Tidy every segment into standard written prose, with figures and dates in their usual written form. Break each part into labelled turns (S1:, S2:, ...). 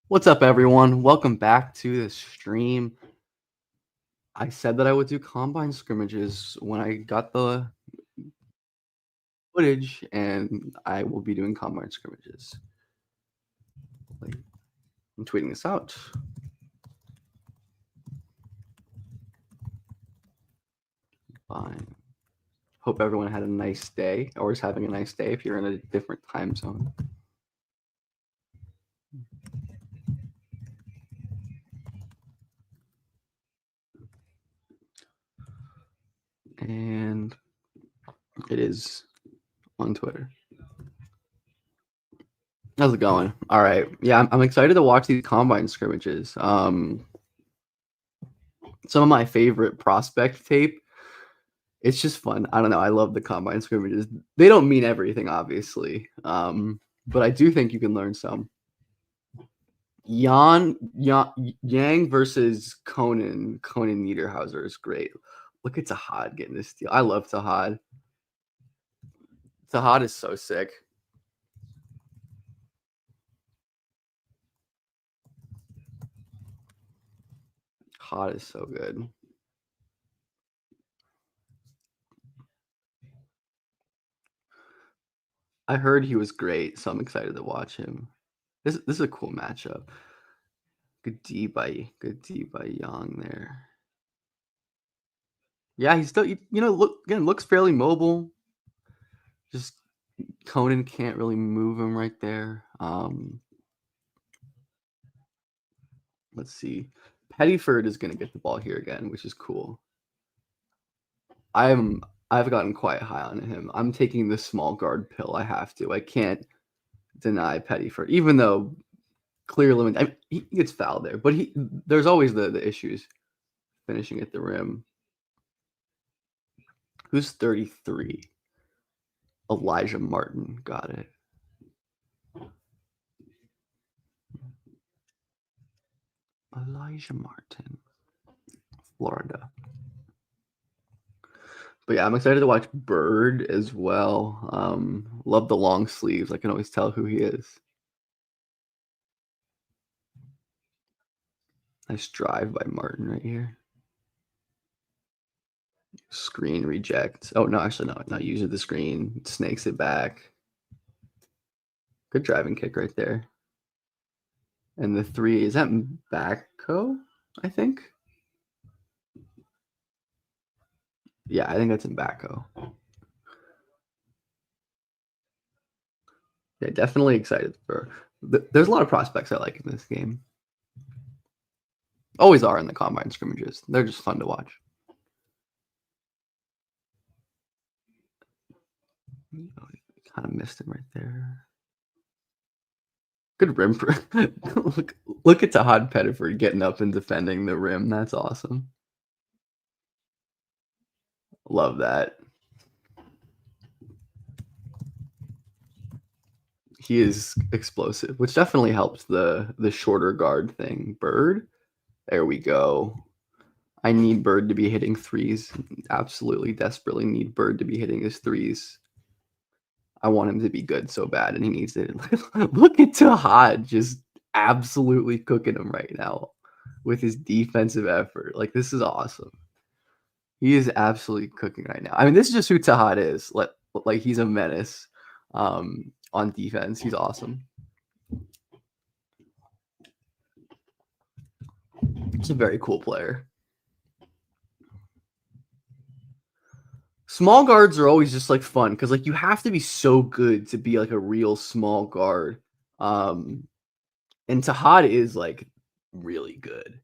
S1: What's up, everyone? Welcome back to the stream. I said that I would do combine scrimmages when I got the footage, and I will be doing combine scrimmages. I'm tweeting this out. Fine. Hope everyone had a nice day, or is having a nice day if you're in a different time zone. And it is on Twitter. How's it going? All right. Yeah, I'm excited to watch these combine scrimmages. Some of my favorite prospect tape. It's just fun. I don't know. I love the combine scrimmages. They don't mean everything, obviously, but I do think you can learn some. Yang versus Conan. Conan Niederhauser is great. Look at Tahad getting this deal. I love Tahad. Tahad is so sick. Tahad is so good. I heard he was great, so I'm excited to watch him. This is a cool matchup. Good D by Yang there. Yeah, he's still looks fairly mobile. Just Conan can't really move him right there. Let's see. Pettyford is going to get the ball here again, which is cool. I've gotten quite high on him. I'm taking the small guard pill. I have to. I can't deny Pettyford, even though clear limit. He gets fouled there, but there's always the issues finishing at the rim. Who's 33? Elijah Martin. Got it. Elijah Martin, Florida. But yeah, I'm excited to watch Bird as well. Love the long sleeves. I can always tell who he is. Nice drive by Martin right here. Screen reject. Oh, no, actually, no. Not using the screen. Snakes it back. Good driving kick right there. And the three, is that Mbacco, I think? Yeah, I think that's Mbacco. Yeah, definitely excited for. There's a lot of prospects I like in this game. Always are in the combine scrimmages. They're just fun to watch. Kind of missed him right there. Good rim for look at Tahad Pettiford getting up and defending the rim. That's awesome. Love that. He is explosive, which definitely helps the shorter guard thing. Bird, there we go. I need Bird to be hitting threes. Absolutely, desperately need Bird to be hitting his threes. I want him to be good so bad, and he needs it. Look at Tahad just absolutely cooking him right now with his defensive effort. Like, this is awesome. He is absolutely cooking right now. I mean, this is just who Tahad is. Like he's a menace on defense. He's awesome. He's a very cool player. Small guards are always just like fun because like you have to be so good to be like a real small guard. And Tahad is like really good.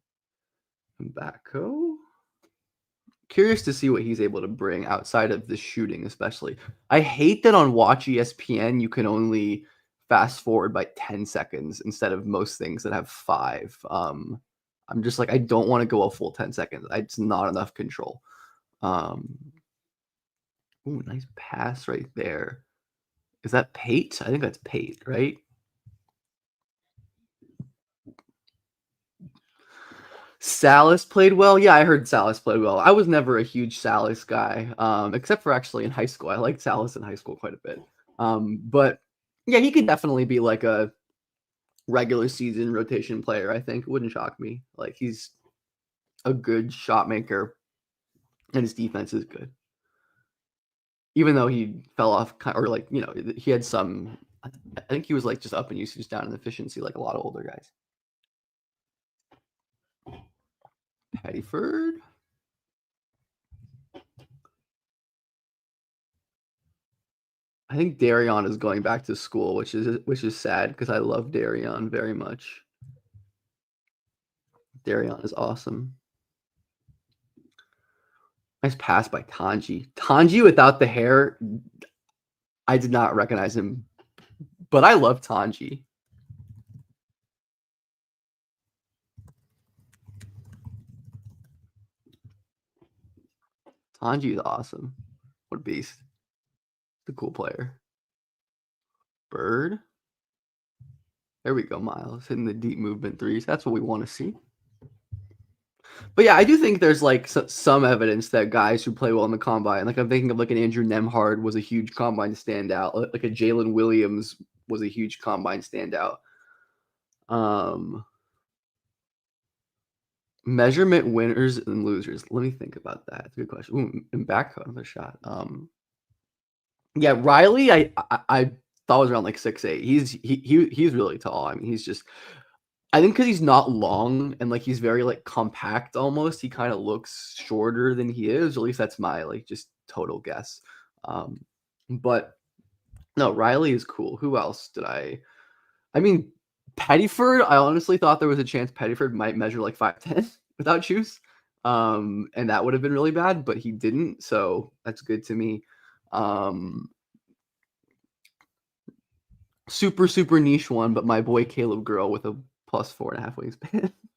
S1: Mbacco? Curious to see what he's able to bring outside of the shooting, especially. I hate that on Watch ESPN you can only fast forward by 10 seconds instead of most things that have 5. I'm just like, I don't want to go a full 10 seconds. It's not enough control. Ooh, nice pass right there. Is that Pate? I think that's Pate, right? Salas played well. Yeah, I heard Salas played well. I was never a huge Salas guy, except for actually in high school. I liked Salas in high school quite a bit. But yeah, he could definitely be like a regular season rotation player. I think it wouldn't shock me. Like he's a good shot maker, and his defense is good. Even though he fell off, or like he had some. I think he was like just up in usage, down in efficiency, like a lot of older guys. Pettyford. I think Darion is going back to school, which is sad because I love Darion very much. Darion is awesome. Nice pass by Tanji. Tanji without the hair, I did not recognize him, but I love Tanji. Tanji is awesome. What a beast. The cool player. Bird. There we go, Miles. Hitting the deep movement threes. That's what we want to see. But yeah, I do think there's like some evidence that guys who play well in the combine, like I'm thinking of like an Andrew Nemhard was a huge combine standout. Like a Jalen Williams was a huge combine standout. Measurement winners and losers. Let me think about that. That's a good question. Ooh, and back another shot. Yeah, Riley, I thought was around like 6'8". He's really tall. I mean, he's just. I think because he's not long and like he's very like compact almost. He kind of looks shorter than he is. At least that's my like just total guess. But no, Riley is cool. Who else did I? I mean, Pettyford. I honestly thought there was a chance Pettyford might measure like 5'10" without shoes, and that would have been really bad. But he didn't, so that's good to me. Super niche one, but my boy Caleb Girl with a +4.5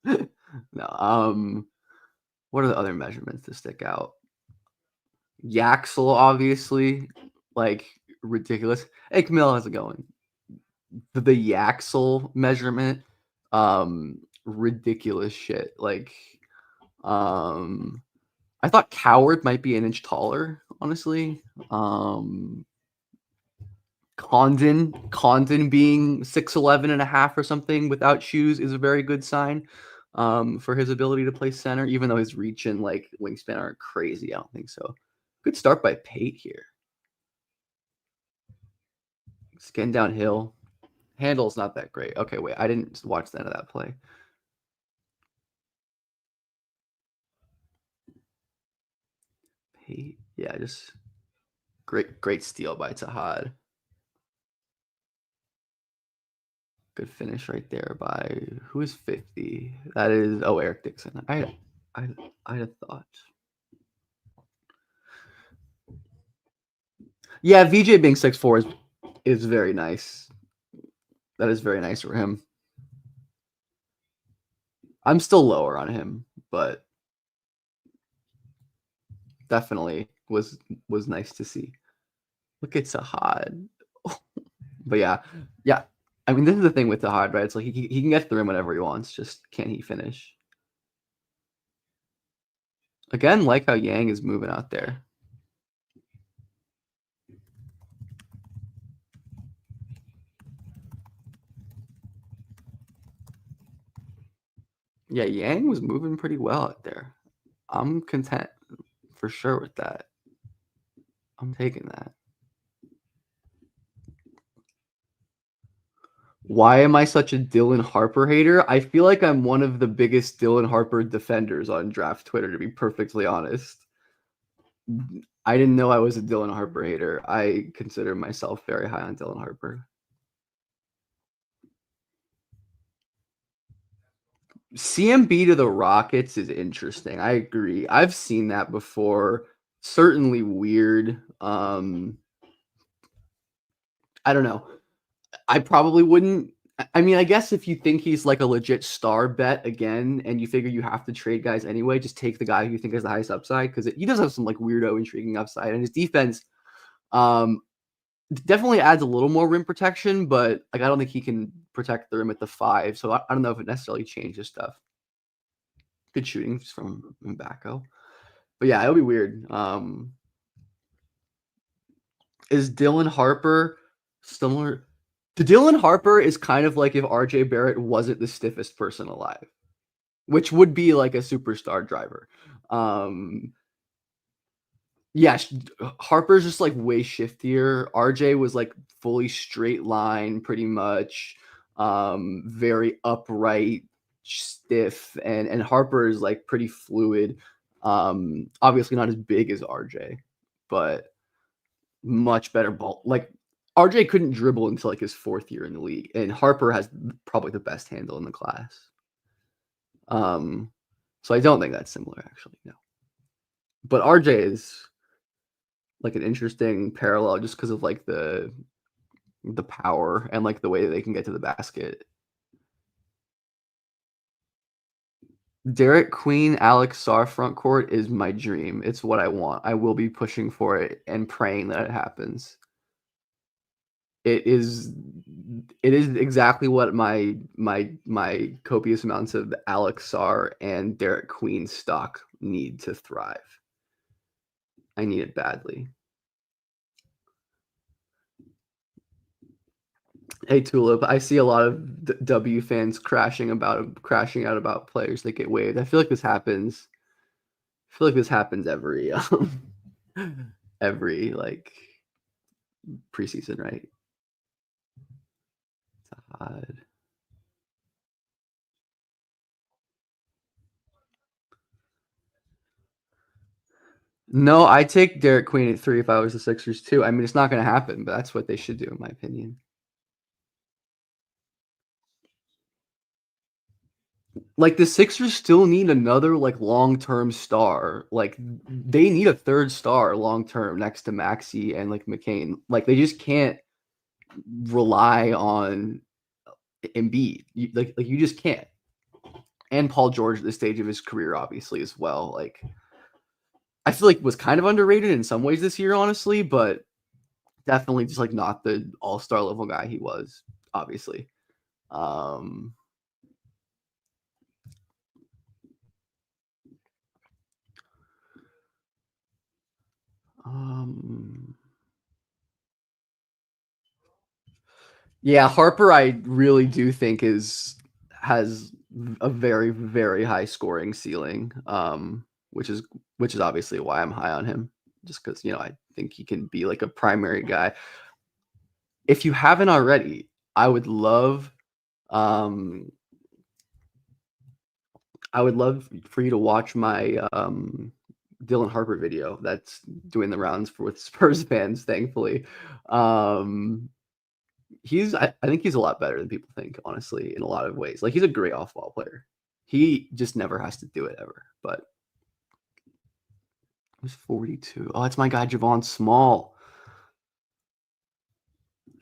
S1: wingspan. No, what are the other measurements to stick out? Yaxel, obviously, like ridiculous. Hey Camille, how's it going? The Yaxel measurement, ridiculous shit. Like, I thought Coward might be an inch taller, honestly. Condon being 6'11 and a half or something without shoes is a very good sign for his ability to play center, even though his reach and like wingspan aren't crazy. I don't think so. Good start by Pate here. Skin downhill. Handle's not that great. Okay, wait. I didn't watch the end of that play. Pate. Yeah, just great steal by Tahad. Good finish right there by who is 50? That is Eric Dixon. I'd have thought. Yeah, VJ being 6'4" is very nice. That is very nice for him. I'm still lower on him, but definitely was nice to see. Look at Sahad. But yeah. I mean, this is the thing with Sahad, right? It's like he can get to the rim whenever he wants. Just can he finish? Again, like how Yang is moving out there. Yeah, Yang was moving pretty well out there. I'm content for sure with that. I'm taking that. Why am I such a Dylan Harper hater? I feel like I'm one of the biggest Dylan Harper defenders on draft Twitter, to be perfectly honest. I didn't know I was a Dylan Harper hater. I consider myself very high on Dylan Harper. CMB to the Rockets is interesting. I agree. I've seen that before. Certainly weird. I don't know. I probably wouldn't. I mean, I guess if you think he's like a legit star bet again, and you figure you have to trade guys anyway, just take the guy who you think has the highest upside because he does have some like weirdo, intriguing upside, and his defense definitely adds a little more rim protection, but like I don't think he can protect the rim at the 5. So I don't know if it necessarily changes stuff. Good shooting from Mbako. But yeah, it'll be weird. Is Dylan Harper similar? Dylan Harper is kind of like if RJ Barrett wasn't the stiffest person alive, which would be like a superstar driver. Um, yeah, Harper's just like way shiftier. RJ was like fully straight line, pretty much, very upright, stiff, and Harper is like pretty fluid. Obviously not as big as RJ, but much better ball. Like RJ couldn't dribble until like his fourth year in the league, and Harper has probably the best handle in the class. Um, so I don't think that's similar, actually. No, but RJ is like an interesting parallel just because of like the power and like the way that they can get to the basket. Derek Queen, Alex Sarr front court is my dream. It's what I want. I will be pushing for it and praying that it happens. It is it is exactly what my copious amounts of Alex Sarr and Derek Queen stock need to thrive. I need it badly. Hey Tulip, I see a lot of W fans crashing out about players that get waived. I feel like this happens. I feel like this happens every every like preseason, right? Odd. No, I take Derek Queen at 3 if I was the Sixers too. I mean, it's not going to happen, but that's what they should do, in my opinion. Like the Sixers still need another like long-term star. Like they need a third star long-term next to Maxey and like McCain. Like they just can't rely on Embiid. Like you just can't. And Paul George at this stage of his career, obviously as well. Like I feel like was kind of underrated in some ways this year, honestly, but definitely just like not the all-star level guy he was, obviously. Um, um, yeah, Harper, I really do think has a very very high scoring ceiling, which is obviously why I'm high on him, just because I think he can be like a primary guy. If you haven't already, I would love um, I would love for you to watch my Dylan Harper video that's doing the rounds for with Spurs fans, thankfully. Um, I think he's a lot better than people think, honestly, in a lot of ways. Like he's a great off ball player. He just never has to do it ever. But he's 42. Oh, that's my guy Javon Small.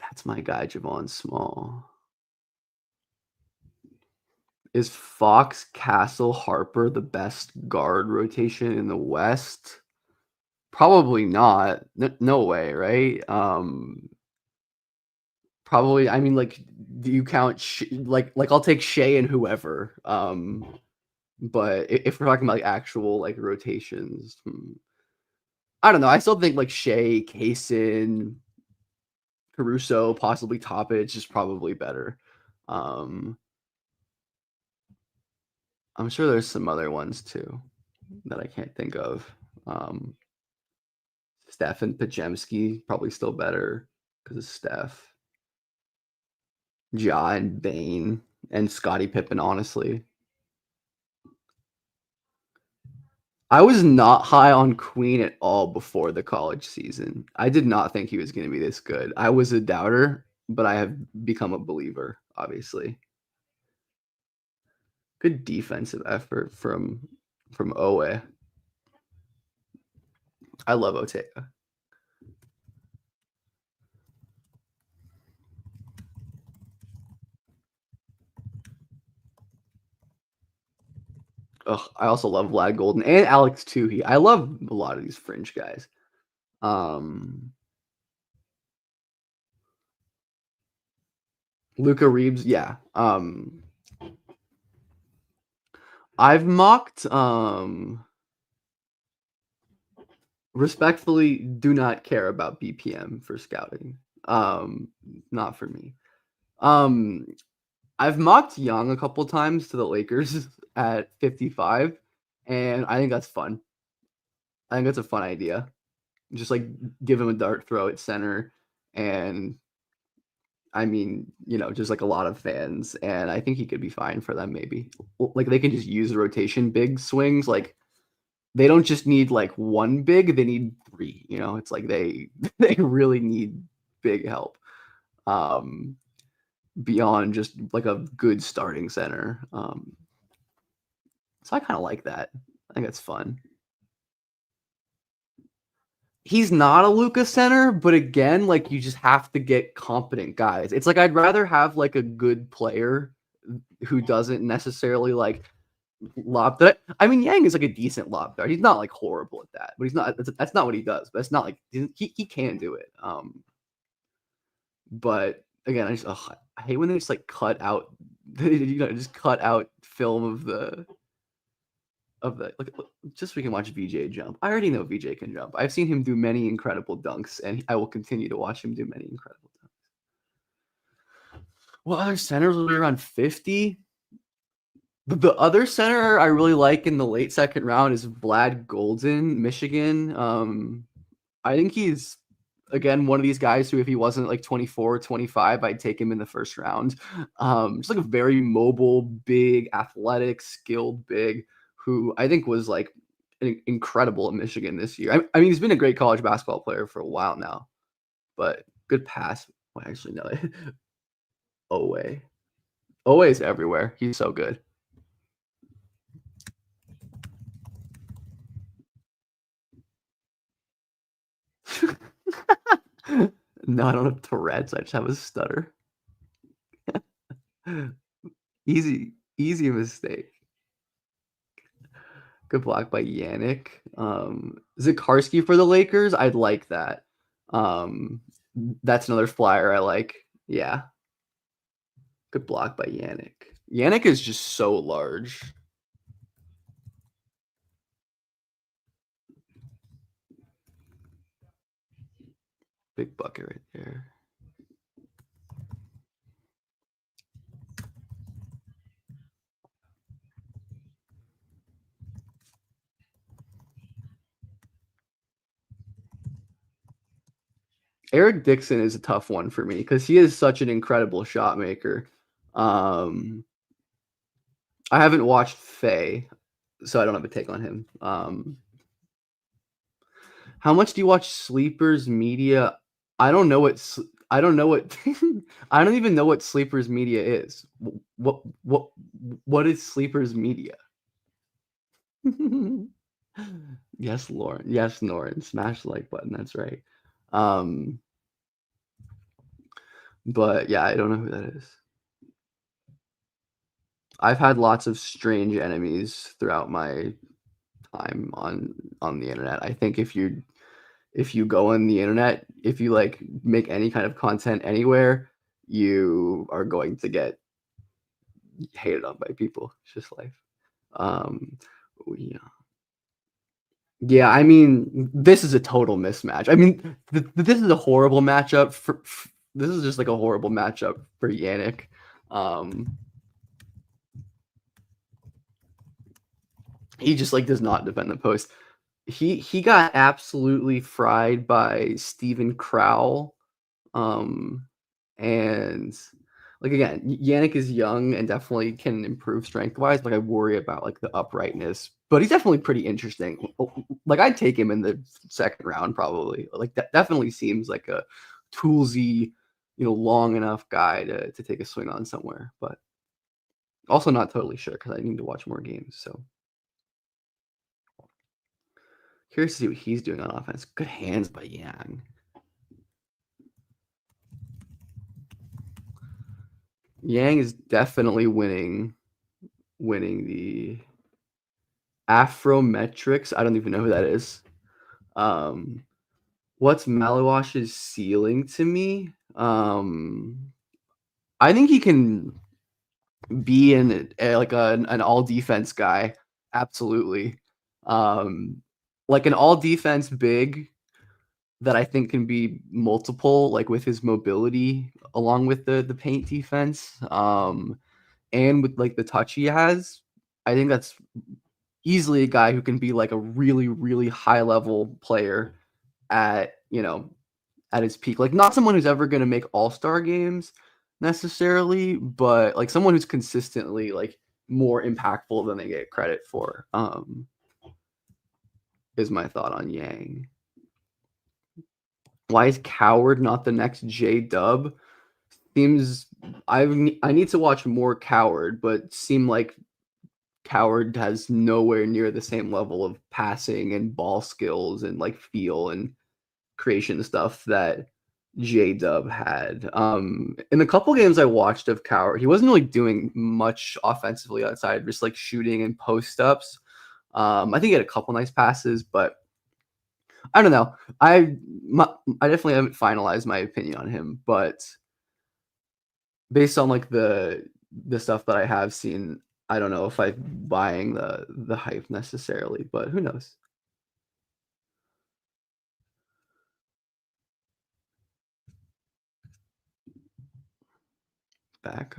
S1: That's my guy Javon Small. Is Fox Castle Harper the best guard rotation in the West? Probably not. No way, right? Probably. I mean, like, do you count like I'll take Shea and whoever. But if we're talking about like actual like rotations, I don't know. I still think like Shea, Kaysen, Caruso, possibly Topic is probably better. Um, I'm sure there's some other ones too that I can't think of. Um, Steph and Pajemski probably still better because of Steph. Ja and Bane and Scottie Pippen, honestly. I was not high on Queen at all before the college season. I did not think he was going to be this good. I was a doubter, but I have become a believer, obviously. Good defensive effort from Owe. I love Otega. Ugh, I also love Vlad Golden and Alex too. I love a lot of these fringe guys. Um, Luca Reeves, yeah. I've mocked respectfully do not care about BPM for scouting. Not for me. Um, I've mocked Young a couple times to the Lakers at 55, and I think that's fun. I think that's a fun idea. Just like give him a dart throw at center, and I mean, just like a lot of fans, and I think he could be fine for them. Maybe like they can just use the rotation big swings. Like they don't just need like one big; they need three. It's like they they really need big help. Um, Beyond just like a good starting center. So I kind of like that. I think that's fun. He's not a Luca center, but again, like you just have to get competent guys. It's like I'd rather have like a good player who doesn't necessarily like lob that. I mean, Yang is like a decent lob threat. He's not like horrible at that, but he's not. That's not what he does. But it's not like he can do it. But again, I hate when they just like cut out, just cut out film of the like just so we can watch VJ jump. I already know VJ can jump. I've seen him do many incredible dunks, and I will continue to watch him do many incredible dunks. What other centers will be around 50? The other center I really like in the late second round is Vlad Golden, Michigan. I think he's again one of these guys who, if he wasn't like 24, 25, I'd take him in the first round. Just like a very mobile, big, athletic, skilled big who I think was like incredible at Michigan this year. I mean, he's been a great college basketball player for a while now, but good pass. Well, actually, no, Owe. Owe is everywhere. He's so good. No, I don't have Tourette's. I just have a stutter. Easy, easy mistake. Good block by Yannick. Zikarsky for the Lakers. I'd like that. Um, that's another flyer I like. Yeah, good block by Yannick. Yannick is just so large. Big bucket right there. Eric Dixon is a tough one for me because he is such an incredible shot maker. Um, I haven't watched Faye, so I don't have a take on him. How much do you watch Sleepers Media? I don't know what I don't know what I don't even know what Sleepers Media is. What is Sleepers Media? Yes, Lauren. Yes, Lauren. Smash the like button. That's right. Um, but yeah, I don't know who that is. I've had lots of strange enemies throughout my time on the internet. I think if you go on the internet, if you like make any kind of content anywhere, you are going to get hated on by people. It's just life. Um, yeah. Yeah, I mean, this is a total mismatch. I mean, this is a horrible matchup this is just like a horrible matchup for Yannick. Um, he just like does not defend the post. He got absolutely fried by Steven Crowell. Um, and like again, Yannick is young and definitely can improve strength wise, but I worry about like the uprightness. But he's definitely pretty interesting. Like I'd take him in the second round probably. Like that definitely seems like a toolsy, long enough guy to take a swing on somewhere. But also not totally sure because I need to watch more games. So curious to see what he's doing on offense. Good hands by Yang. Yang is definitely winning the Afrometrics. I don't even know who that is. Um, what's Malawash's ceiling to me? I think he can be like an all defense guy. Absolutely. Um, like an all defense big that I think can be multiple, like with his mobility along with the paint defense, and with like the touch he has. I think that's easily a guy who can be like a really, really high level player at, at his peak. Like not someone who's ever gonna make all-star games necessarily, but like someone who's consistently like more impactful than they get credit for, is my thought on Yang. Why is Coward not the next J Dub? Seems I need to watch more Coward, but seem like Coward has nowhere near the same level of passing and ball skills and like feel and creation stuff that J Dub had. In the couple games I watched of Coward, he wasn't really doing much offensively outside just like shooting and post ups. I think he had a couple nice passes, but I don't know. I definitely haven't finalized my opinion on him, but based on like the stuff that I have seen, I don't know if I'm buying the hype necessarily, but who knows? Back.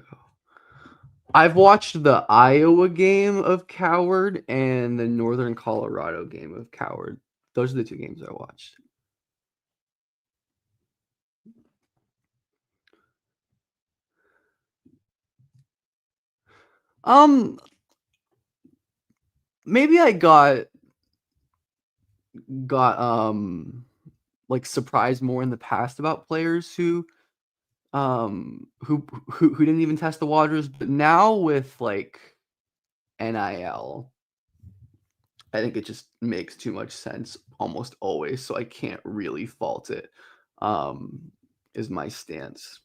S1: I've watched the Iowa game of Coward and the Northern Colorado game of Coward. Those are the two games I watched. Um, maybe I got like surprised more in the past about players who didn't even test the waters, but now with like NIL, I think it just makes too much sense almost always, so I can't really fault it. Um, is my stance.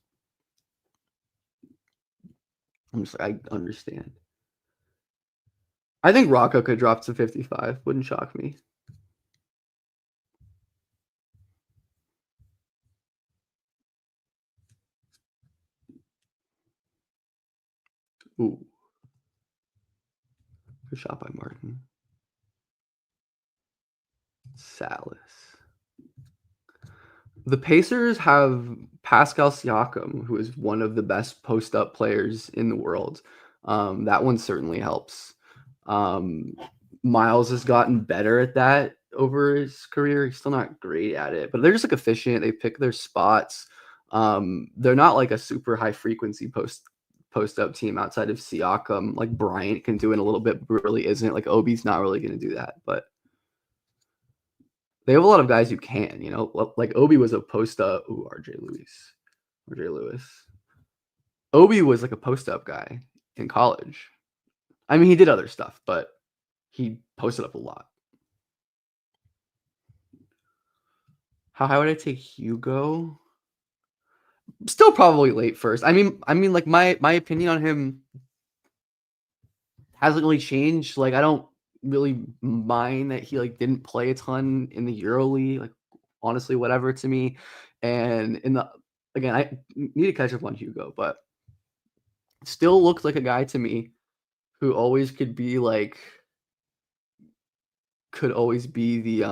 S1: I understand. I think Rocco could drop to 55. Wouldn't shock me. Ooh, good shot by Martin. Salas. The Pacers have Pascal Siakam, who is one of the best post-up players in the world. That one certainly helps. Um, Miles has gotten better at that over his career. He's still not great at it, but they're just like efficient. They pick their spots. They're not like a super high frequency post up team outside of Siakam. Like Bryant can do it a little bit, but really isn't. Like Obi's not really going to do that, but they have a lot of guys who can. Like Obi was a post up. Ooh, RJ Lewis. Obi was like a post up guy in college. I mean, he did other stuff, but he posted up a lot. How high would I take Hugo? Still probably late first. I mean, like my opinion on him hasn't really changed. Like I don't really mind that he like didn't play a ton in the EuroLeague. Like honestly, whatever to me. And in the again, I need to catch up on Hugo, but still looks like a guy to me who always could always be the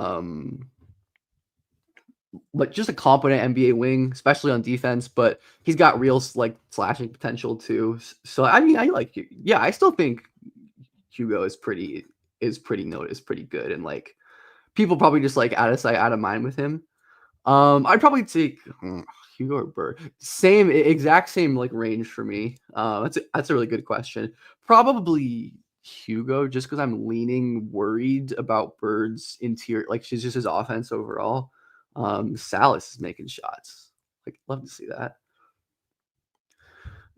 S1: like just a competent NBA wing, especially on defense, but he's got real like slashing potential too. So I mean, I like yeah, I still think Hugo is pretty good, and like people probably just like out of sight, out of mind with him. I'd probably take Hugo or Bird. Exact same like range for me. That's a really good question. Probably Hugo, just because I'm leaning worried about Bird's interior, like she's just his offense overall. Salas is making shots. Like, love to see that.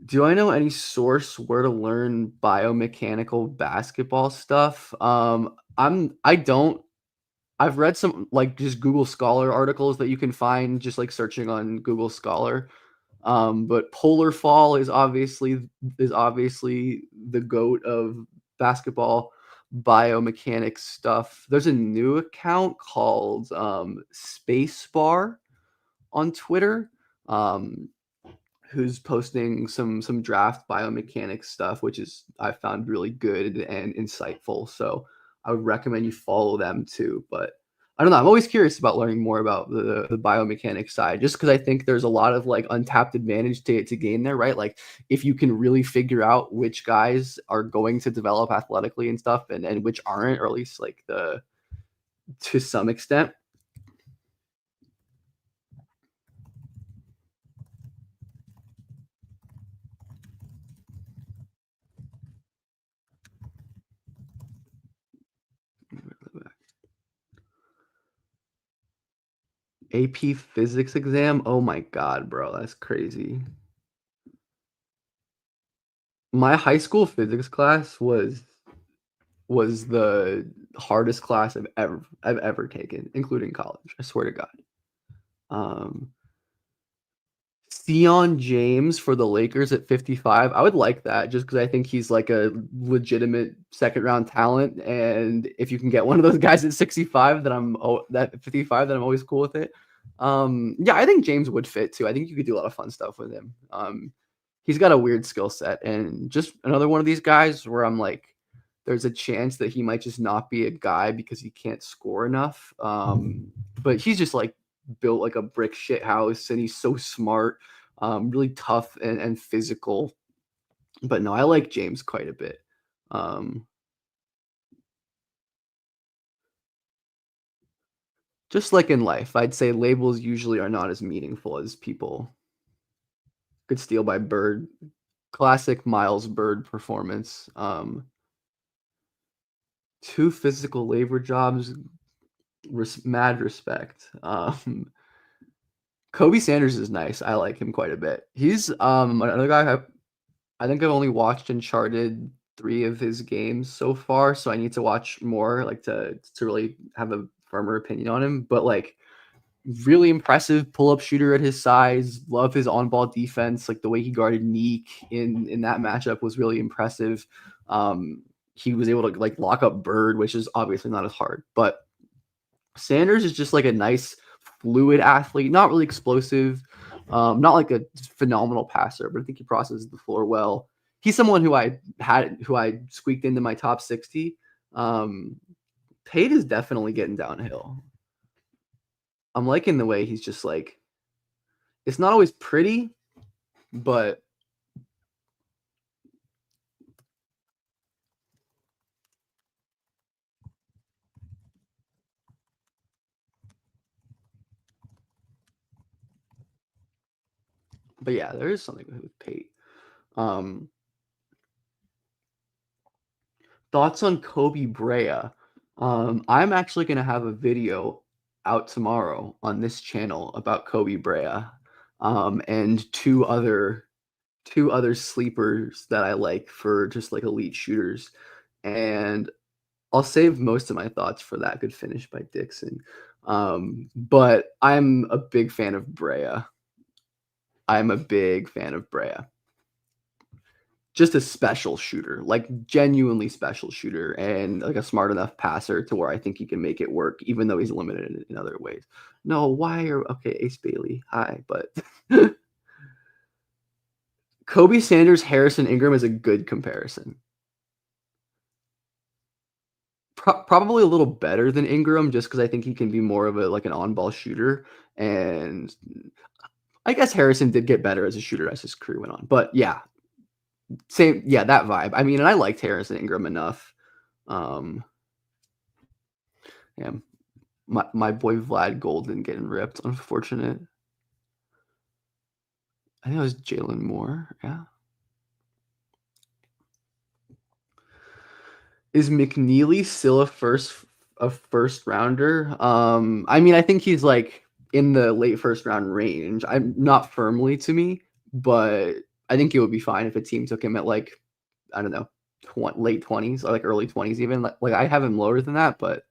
S1: Do I know any source where to learn biomechanical basketball stuff? I don't. I've read some like just Google Scholar articles that you can find just like searching on Google Scholar. But Polar Fall is obviously the goat of basketball biomechanics stuff. There's a new account called Spacebar on Twitter, um, who's posting some draft biomechanics stuff, which is I found really good and insightful. So I would recommend you follow them too. But I don't know, I'm always curious about learning more about the biomechanics side just because I think there's a lot of, like, untapped advantage to gain there, right? Like, if you can really figure out which guys are going to develop athletically and stuff and which aren't, or at least, like, the to some extent. AP Physics exam? Oh my god, bro, that's crazy. My high school physics class was the hardest class I've ever taken, including college, I swear to God. Um, Theon James for the Lakers at 55, I would like that just because I think he's like a legitimate second round talent, and if you can get one of those guys at 65, that 55, then I'm always cool with it. Yeah, I think James would fit too. I think you could do a lot of fun stuff with him. He's got a weird skill set, and just another one of these guys where I'm like, there's a chance that he might just not be a guy because he can't score enough. But he's just like built like a brick shit house, and he's so smart, really tough and physical. But no, I like James quite a bit. Um, just like in life, I'd say labels usually are not as meaningful as people. Good steal by Bird, classic Miles Bird performance. Two physical labor jobs, mad respect. Kobe Sanders is nice. I like him quite a bit. He's another guy I think I've only watched Uncharted 3 of his games so far, so I need to watch more, like, to really have a firmer opinion on him, but, like, really impressive pull-up shooter at his size, love his on-ball defense, like, the way he guarded Neek in that matchup was really impressive. He was able to, like, lock up Bird, which is obviously not as hard, but Sanders is just like a nice fluid athlete, not really explosive, not like a phenomenal passer, but I think he processes the floor well. He's someone who I squeaked into my top 60. Um, Pate is definitely getting downhill. I'm liking the way he's just like it's not always pretty, but yeah, there is something with Pate. Um, Thoughts on Kobe Brea? I'm actually gonna have a video out tomorrow on this channel about Kobe Brea, and two other sleepers that I like for just like elite shooters, and I'll save most of my thoughts for that. Good finish by Dixon. But I'm a big fan of Brea. I'm a big fan of Brea. Just a special shooter, like genuinely special shooter, and like a smart enough passer to where I think he can make it work, even though he's limited in other ways. No, why are okay, Ace Bailey, hi, but Kobe Sanders, Harrison Ingram is a good comparison. Probably a little better than Ingram, just because I think he can be more of a like an on-ball shooter, and I guess Harrison did get better as a shooter as his career went on. But yeah, same, yeah, that vibe. I mean, and I liked Harrison Ingram enough. Um, yeah, my boy Vlad Golden getting ripped. Unfortunate. I think it was Jalen Moore. Yeah. Is McNeely still a first rounder? I mean, I think he's like in the late first round range. I'm not firmly to me, but I think it would be fine if a team took him at like I don't know, late 20s or like early 20s even. Like I have him lower than that, but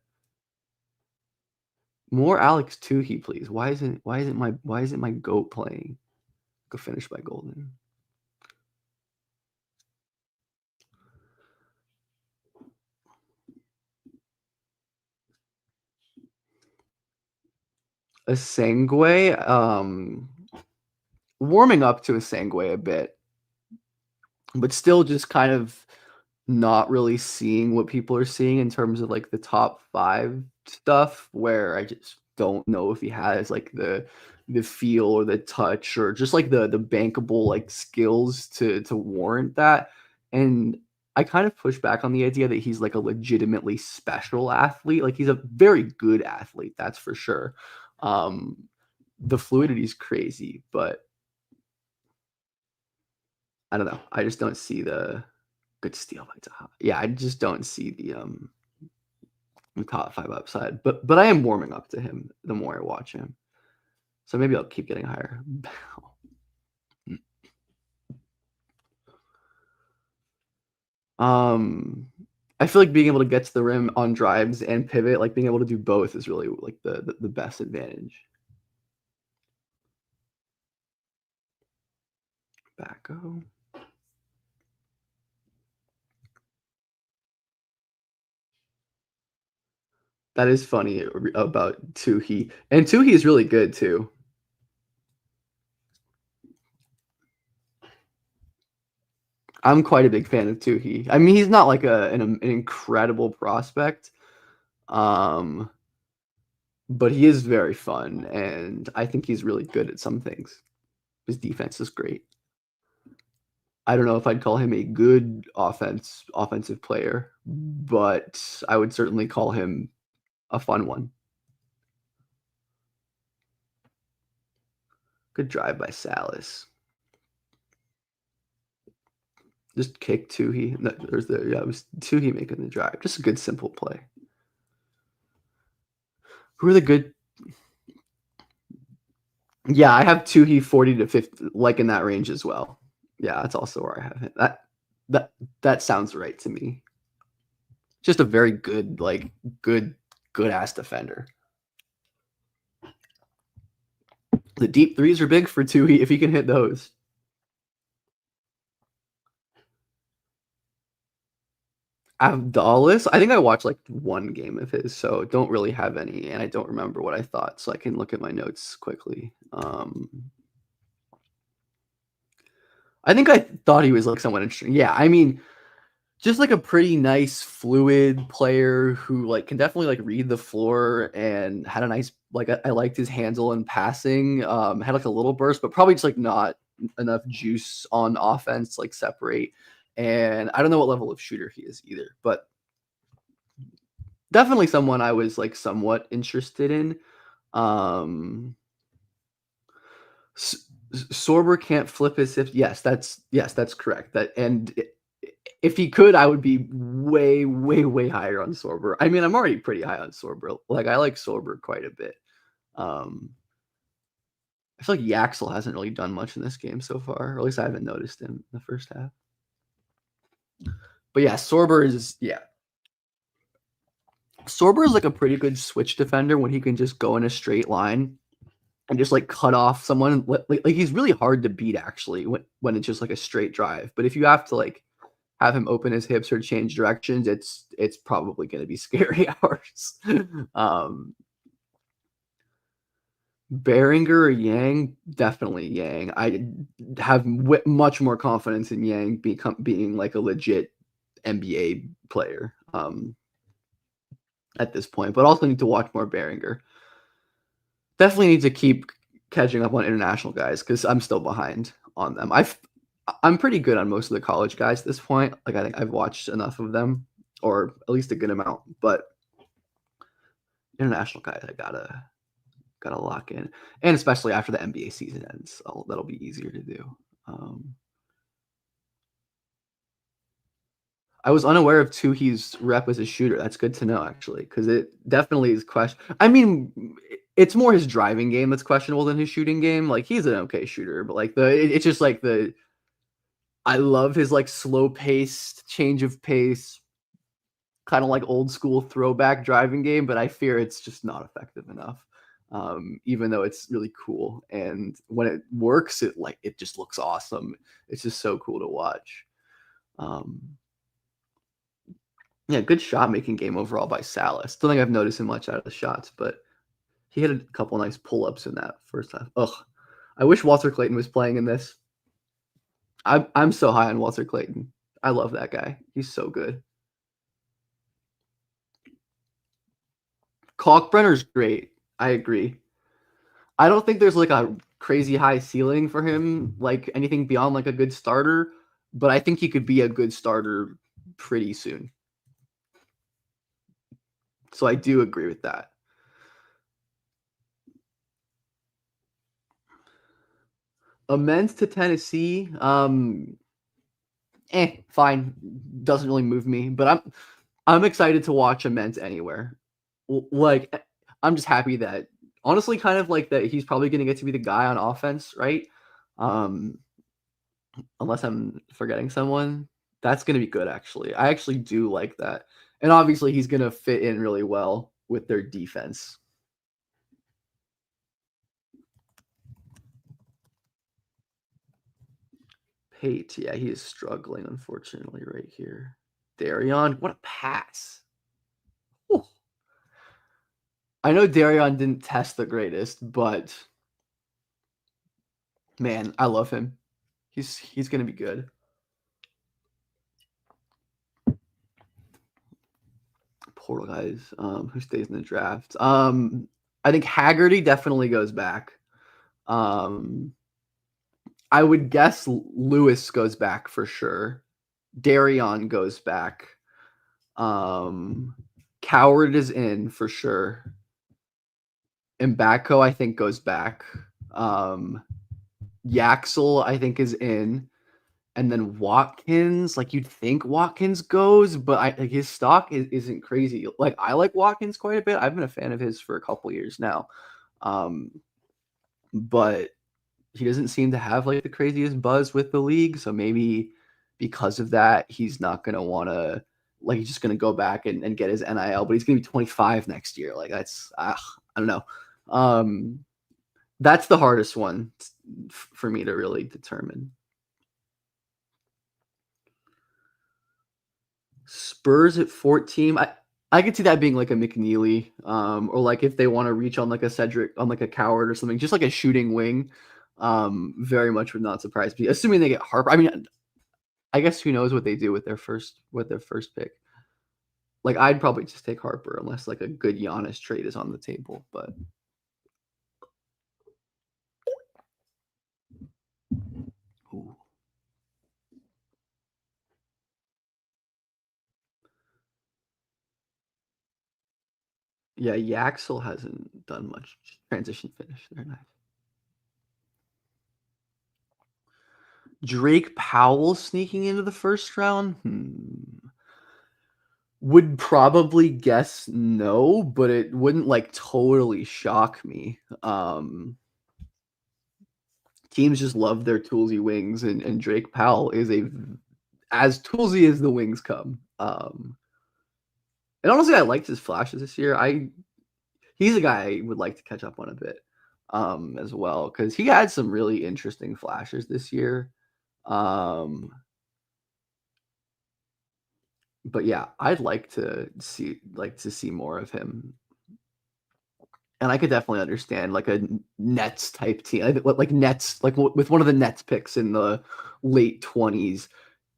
S1: more Alex Tuhey, please. Why isn't my goat playing? Go finish by Golden. A Sangwe, warming up to a Sangwe a bit, but still just kind of not really seeing what people are seeing in terms of like the top 5 stuff where I just don't know if he has like the feel or the touch or just like the bankable like skills to warrant that. And I kind of push back on the idea that he's like a legitimately special athlete. Like he's a very good athlete, that's for sure. Um, the fluidity is crazy, but I don't know. I just don't see the good steal by Taha. Yeah, I just don't see the top five upside. But I am warming up to him the more I watch him. So maybe I'll keep getting higher. Um, I feel like being able to get to the rim on drives and pivot, like being able to do both is really like the best advantage. Backo. That is funny about Tuhi. And Tuhi is really good too. I'm quite a big fan of Tuhi. I mean, he's not like an incredible prospect, um, but he is very fun, and I think he's really good at some things. His defense is great. I don't know if I'd call him a good offensive player, but I would certainly call him a fun one. Good drive by Salas. Just kick Tuhi. No, there's the yeah, it was Tuhi making the drive. Just a good simple play. Who are the good? Yeah, I have Tuhi 40 to 50, like in that range as well. Yeah, that's also where I have it. That that sounds right to me. Just a very good, like good ass defender. The deep threes are big for Tuhi if he can hit those. Abdallas, I think I watched like one game of his, so don't really have any, and I don't remember what I thought, so I can look at my notes quickly. I think I thought he was like somewhat interesting. Yeah, I mean, just like a pretty nice fluid player who like can definitely like read the floor and had a nice like I liked his handle and passing. Had like a little burst, but probably just like not enough juice on offense like separate. And I don't know what level of shooter he is either, but definitely someone I was like somewhat interested in. Um Sorber can't flip his hips. Yes, that's correct. That and if he could, I would be way, way, way higher on Sorber. I mean, I'm already pretty high on Sorber. Like I like Sorber quite a bit. Um, I feel like Yaxel hasn't really done much in this game so far, or at least I haven't noticed him in the first half. But yeah, Sorber is like a pretty good switch defender when he can just go in a straight line and just like cut off someone. Like he's really hard to beat actually when it's just like a straight drive. But if you have to like have him open his hips or change directions, it's probably going to be scary hours. um, Beringer or Yang, definitely Yang. I have much more confidence in Yang being like a legit NBA player at this point, but also need to watch more Beringer. Definitely need to keep catching up on international guys because I'm still behind on them. I'm pretty good on most of the college guys at this point. Like I think I've watched enough of them, or at least a good amount. But international guys, I gotta lock in, and especially after the NBA season ends, that'll be easier to do. Um, I was unaware of Tuhi's rep as a shooter. That's good to know, actually, because it definitely is question. I mean, it's more his driving game that's questionable than his shooting game. Like he's an okay shooter, but like it's just like the I love his like slow paced change of pace, kind of like old school throwback driving game, but I fear it's just not effective enough. Even though it's really cool, and when it works, it just looks awesome. It's just so cool to watch. Um, yeah, good shot making game overall by Salas. Don't think I've noticed him much out of the shots, but he had a couple nice pull ups in that first half. Ugh, I wish Walter Clayton was playing in this. I'm so high on Walter Clayton. I love that guy. He's so good. Kalkbrenner's great. I agree. I don't think there's like a crazy high ceiling for him, like anything beyond like a good starter, but I think he could be a good starter pretty soon. So I do agree with that. Immense to Tennessee. Fine. Doesn't really move me, but I'm excited to watch Immense anywhere. Like I'm just happy that honestly kind of like that he's probably gonna get to be the guy on offense, right? Um, unless I'm forgetting someone. That's gonna be good actually. I actually do like that. And obviously he's gonna fit in really well with their defense. Pate, yeah, he is struggling, unfortunately, right here. Darion, what a pass. Whew. I know Darion didn't test the greatest, but man, I love him. He's gonna be good. Portal guys, who stays in the draft. I think Haggerty definitely goes back. Um, I would guess Lewis goes back for sure. Darion goes back. Um, Coward is in for sure. Mbako, I think, goes back. Um, Yaxel, I think, is in. And then Watkins, like you'd think Watkins goes, but like his stock isn't crazy. Like I like Watkins quite a bit. I've been a fan of his for a couple years now. Um, but he doesn't seem to have like the craziest buzz with the league. So maybe because of that, he's not gonna wanna like he's just gonna go back and get his NIL, but he's gonna be 25 next year. Like that's I don't know. That's the hardest one for me to really determine. Spurs at 14. I could see that being like a McNeely, or like if they want to reach on like a Cedric, on like a Coward or something, just like a shooting wing. Very much would not surprise me, assuming they get Harper. I mean, I guess who knows what they do with their first pick. Like I'd probably just take Harper unless like a good Giannis trade is on the table. But ooh. Yeah, Yaxel hasn't done much transition finish. Very nice. Drake Powell sneaking into the first round. Would probably guess no, but it wouldn't like totally shock me. Teams just love their toolsy wings, and Drake Powell is a as toolsy as the wings come. And honestly, I liked his flashes this year. He's a guy I would like to catch up on a bit, as well because he had some really interesting flashes this year. Um, but yeah, I'd like to see more of him. And I could definitely understand like a Nets type team, like Nets, like with one of the Nets picks in the late 20s,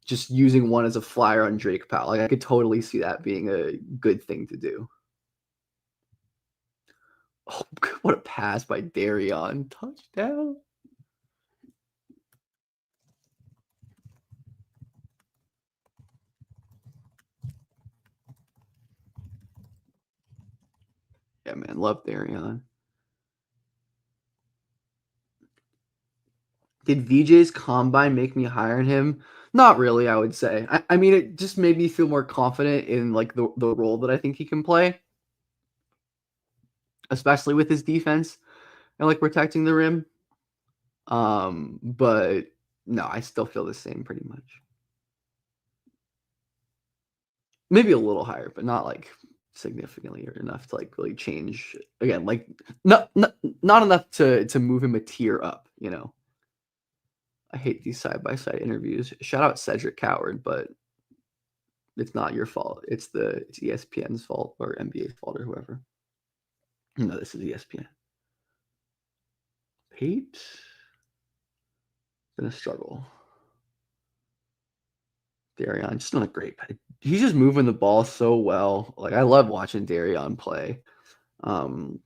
S1: just using one as a flyer on Drake Powell. Like I could totally see that being a good thing to do. Oh, what a pass by Darion. Touchdown. Yeah, man, love Darion. Did VJ's combine make me higher on him? Not really, I would say. I mean, it just made me feel more confident in like the role that I think he can play, especially with his defense and like protecting the rim. But no, I still feel the same pretty much. Maybe a little higher, but not like significantly or enough to like really change again, like not enough to move him a tier up, you know. I hate these side by side interviews. Shout out Cedric Coward, but it's not your fault. It's ESPN's fault or NBA's fault or whoever. No, this is ESPN. Pete gonna struggle. Darion just not a great. He's just moving the ball so well. Like I love watching Darion play. Um,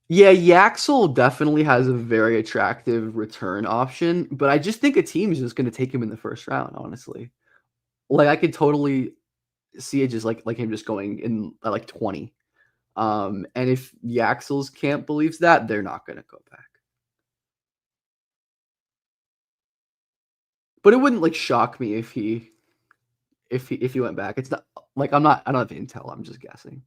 S1: yeah, Yaxel definitely has a very attractive return option, but I just think a team is just going to take him in the first round, honestly. Like I could totally see it just like him just going in at like 20. And if Yaxel's camp believes that, they're not going to go back. But it wouldn't like shock me if he went back. It's not like I don't have intel. I'm just guessing.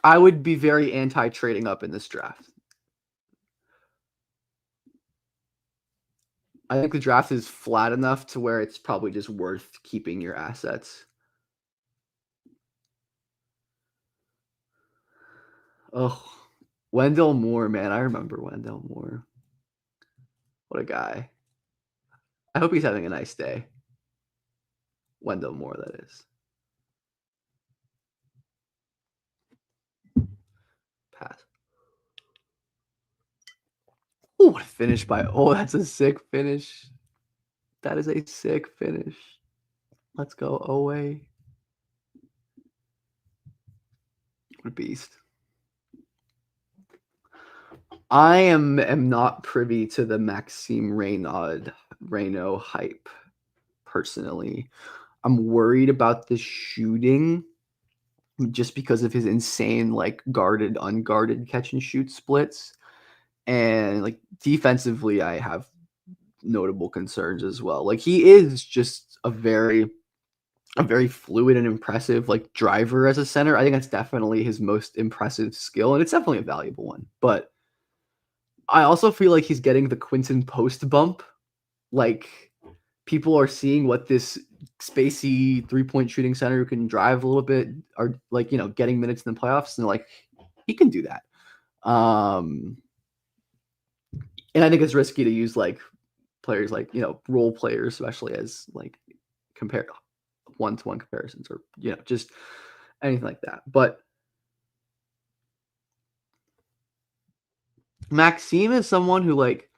S1: I would be very anti trading up in this draft. I think the draft is flat enough to where it's probably just worth keeping your assets. Oh, Wendell Moore, man. I remember Wendell Moore. What a guy. I hope he's having a nice day. Wendell Moore, that is. Pass. Oh, what a finish by. Oh, that's a sick finish. That is a sick finish. Let's go away. What a beast. I am not privy to the Maxime Reynaud hype personally. I'm worried about the shooting just because of his insane like guarded unguarded catch and shoot splits, and like defensively I have notable concerns as well. Like he is just a very fluid and impressive like driver as a center. I think that's definitely his most impressive skill, and it's definitely a valuable one. But I also feel like he's getting the Quinton Post bump. Like people are seeing what this spacey 3-point shooting center who can drive a little bit are like, getting minutes in the playoffs, and they're like, he can do that. Um, and I think it's risky to use like players like, role players, especially as like compare one-to-one comparisons or, just anything like that. But Maxime is someone who like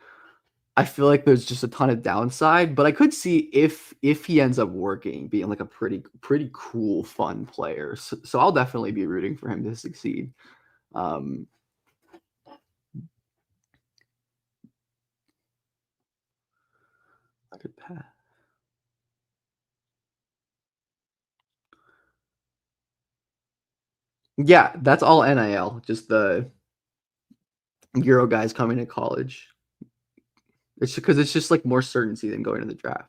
S1: I feel like there's just a ton of downside, but I could see if he ends up working, being like a pretty cool, fun player. So I'll definitely be rooting for him to succeed. Um, I could pass. Yeah, that's all NIL. Just the Euro guys coming to college. It's because it's just like more certainty than going to the draft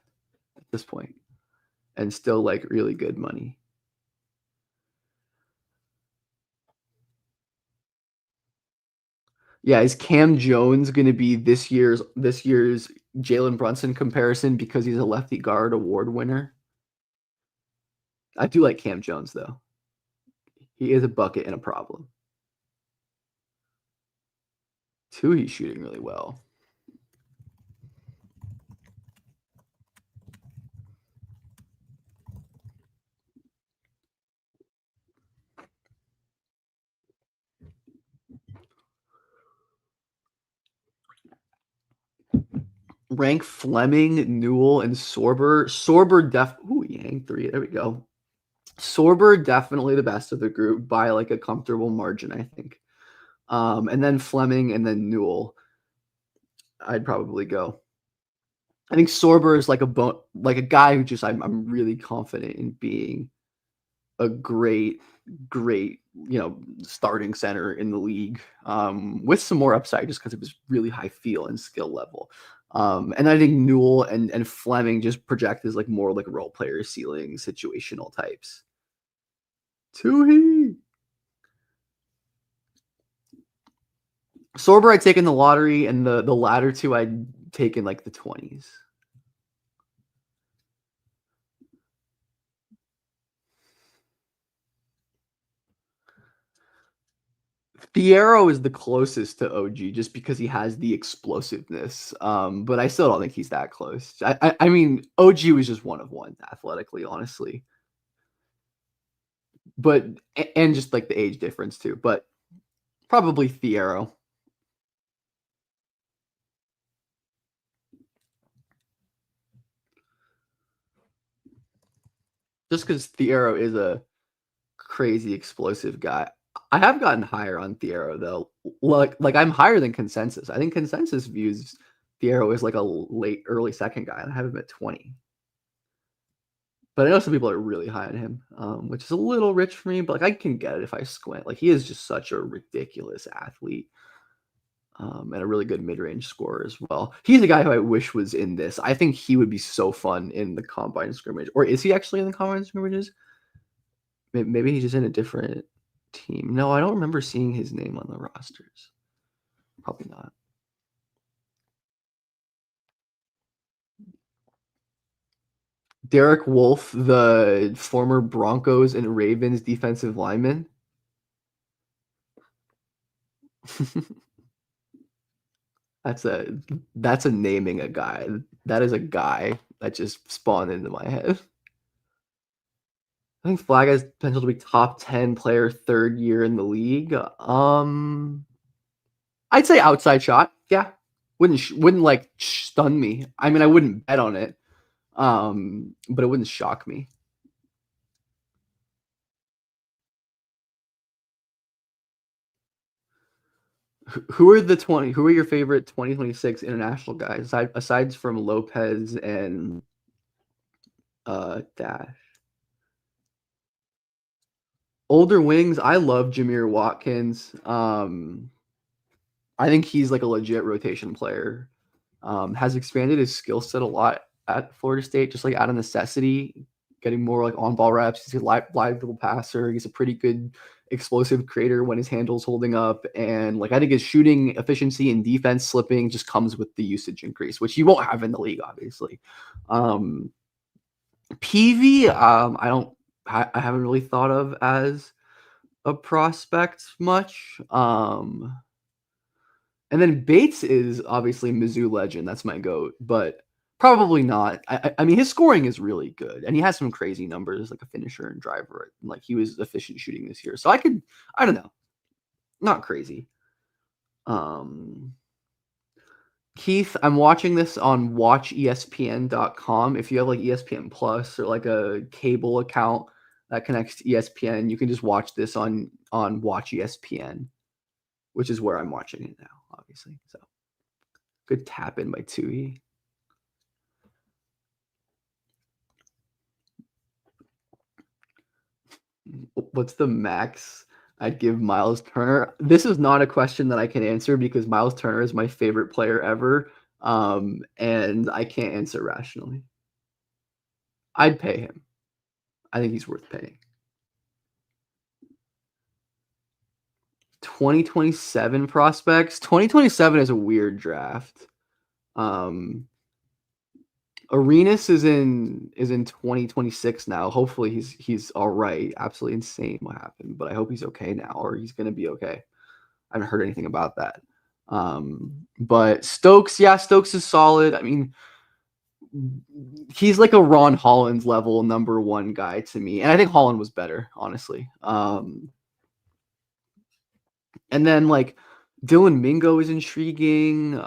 S1: at this point, and still like really good money. Yeah, is Cam Jones going to be this year's Jalen Brunson comparison because he's a lefty guard award winner? I do like Cam Jones though. He is a bucket and a problem. Two, he's shooting really well. Rank Fleming, Newell, and Sorber. Ooh, Yang three. There we go. Sorber definitely the best of the group by like a comfortable margin, I think. And then Fleming and then Newell. I'd probably go. I think Sorber is like a guy who just I'm really confident in being a great starting center in the league, with some more upside just because of his really high feel and skill level. And I think Newell and Fleming just project as like more like role player ceiling situational types. Toohey. Sorber I'd taken the lottery, and the latter two I'd taken like the 20s. Fierro is the closest to OG just because he has the explosiveness. But I still don't think he's that close. I mean, OG was just one of one athletically, honestly. But and just like the age difference too. But probably Fierro. just because Thiero is a crazy explosive guy. I have gotten higher on Thiero though. Like I'm higher than consensus. I think consensus views Thiero as like a late, early second guy, and I have him at 20. But I know some people are really high on him, which is a little rich for me. But like I can get it if I squint. Like he is just such a ridiculous athlete. And a really good mid-range scorer as well. He's a guy who I wish was in this. I think he would be so fun in the combine scrimmage. Or is he actually in the combine scrimmages? Maybe he's just in a different team. No, I don't remember seeing his name on the rosters. Probably not. Derek Wolfe, the former Broncos and Ravens defensive lineman. that's a naming a guy. That is a guy that just spawned into my head. I think Flag has potential to be top 10 player third year in the league. I'd say outside shot. Yeah. Wouldn't like stun me. I mean, I wouldn't bet on it. But it wouldn't shock me. Who are your favorite 2026 international guys aside from Lopez and Dash? Older wings, I love Jameer Watkins. I think he's like a legit rotation player. Has expanded his skill set a lot at Florida State, just like out of necessity, getting more like on ball reps. He's a livable passer. He's a pretty good explosive creator when his handle's holding up. And like I think his shooting efficiency and defense slipping just comes with the usage increase, which you won't have in the league, obviously. PV, I haven't really thought of as a prospect much. And then Bates is obviously Mizzou legend. That's my goat, but probably not. I mean, his scoring is really good, and he has some crazy numbers like a finisher and driver. Like he was efficient shooting this year, so I don't know, not crazy. Um, Keith, I'm watching this on watchespn.com. If you have like ESPN Plus or like a cable account that connects to ESPN, you can just watch this on Watch ESPN, which is where I'm watching it now, obviously. So good tap in by Tui. What's the max I'd give Miles Turner? This is not a question that I can answer because Miles Turner is my favorite player ever. And I can't answer rationally. I'd pay him. I think he's worth paying. 2027 prospects. 2027 is a weird draft. Arenas is in 2026 now. Hopefully he's all right. Absolutely insane what happened, but I hope he's okay now, or he's gonna be okay. I haven't heard anything about that. But Stokes, yeah, Stokes is solid. I mean, he's like a Ron Hollins level number one guy to me, and I think Holland was better, honestly. And then like Dylan Mingo is intriguing.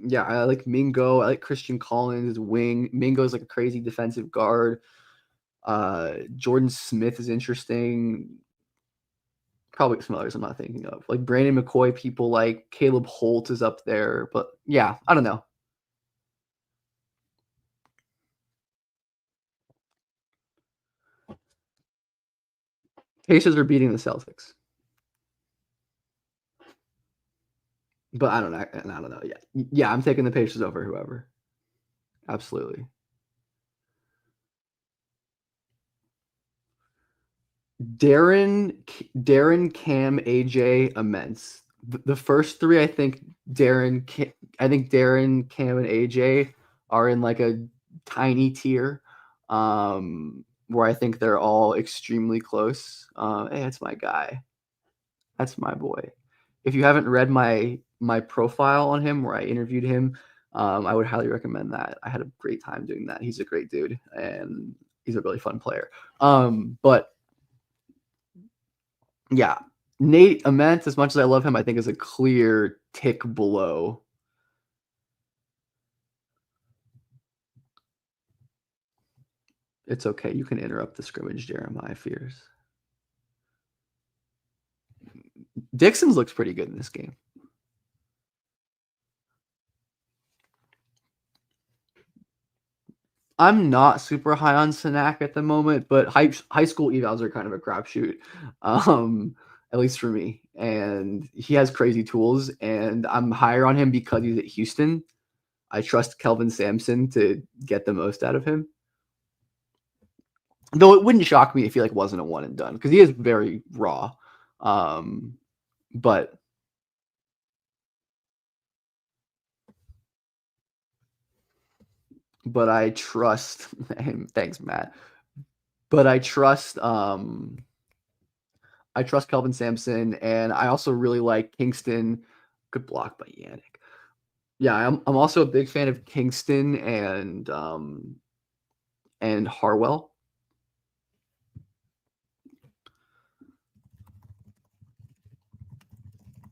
S1: Yeah, I like Mingo. I like Christian Collins, wing. Mingo is like a crazy defensive guard. Jordan Smith is interesting. Probably some others I'm not thinking of. Like Brandon McCoy, people like Caleb Holt is up there. But yeah, I don't know. Pacers are beating the Celtics. But I don't know. I don't know. Yeah. Yeah, I'm taking the Pacers over whoever. Absolutely. Darren, Cam, AJ, immense. The first three, I think Darren, Cam, and AJ are in like a tiny tier, where I think they're all extremely close. Hey, that's my guy. That's my boy. If you haven't read my profile on him where I interviewed him, I would highly recommend that. I had a great time doing that. He's a great dude and he's a really fun player. But yeah, Nate Ament, as much as I love him, I think is a clear tick below. It's okay. You can interrupt the scrimmage, Jeremiah Fears. Dixon's looks pretty good in this game. I'm not super high on Sanak at the moment, but high school evals are kind of a crapshoot, um, at least for me. And he has crazy tools, and I'm higher on him because he's at Houston. I trust Kelvin Sampson to get the most out of him. Though it wouldn't shock me if he like wasn't a one and done because he is very raw. Um, but I trust. Thanks, Matt. But I trust Kelvin Sampson, and I also really like Kingston. Good block by Yannick. Yeah, I'm also a big fan of Kingston and Harwell.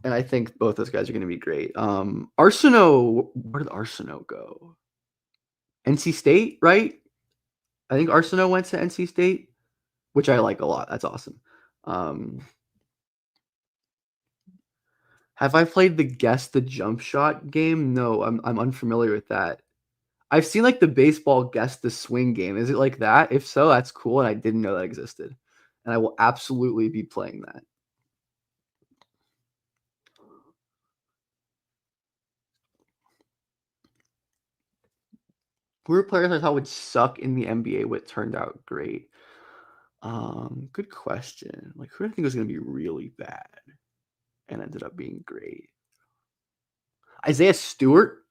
S1: And I think both those guys are going to be great. Arsenault, where did Arsenault go? NC State, right? I think Arsenault went to NC State, which I like a lot. That's awesome. Um, have I played the guess the jump shot game? No, I'm unfamiliar with that. I've seen like the baseball guess the swing game. Is it like that? If so, that's cool, and I didn't know that existed. And I will absolutely be playing that. Who are players I thought would suck in the NBA what turned out great? Good question. Like who do I think was gonna be really bad and ended up being great? Isaiah Stewart.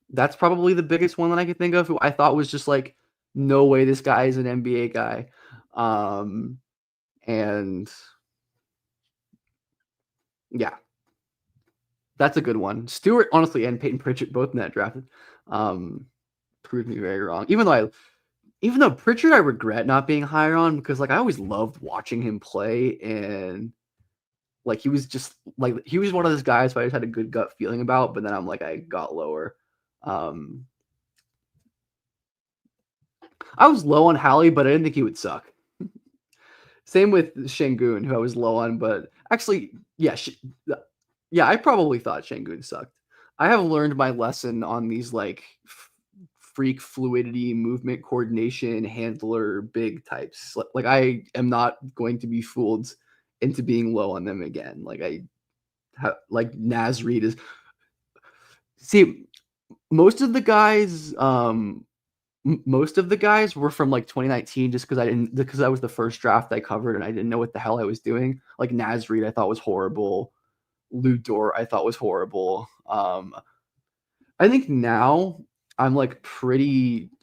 S1: That's probably the biggest one that I could think of who I thought was just like, no way this guy is an NBA guy. And yeah, that's a good one. Stewart, honestly, and Peyton Pritchard both in that drafted. Um, proved me very wrong. Even though Pritchard I regret not being higher on because like I always loved watching him play and like he was just like he was one of those guys who I just had a good gut feeling about, but then I'm like I got lower. Um, I was low on Hallie, but I didn't think he would suck. Same with Shangun, who I was low on, but actually, yeah, yeah, I probably thought Shangun sucked. I have learned my lesson on these like freak fluidity, movement coordination, handler, big types. Like I am not going to be fooled into being low on them again. Like Naz Reid is. See, most of the guys, most of the guys were from like 2019 just because that was the first draft I covered and I didn't know what the hell I was doing. Like Naz Reid I thought was horrible. Lou Dort I thought was horrible. I think now I'm like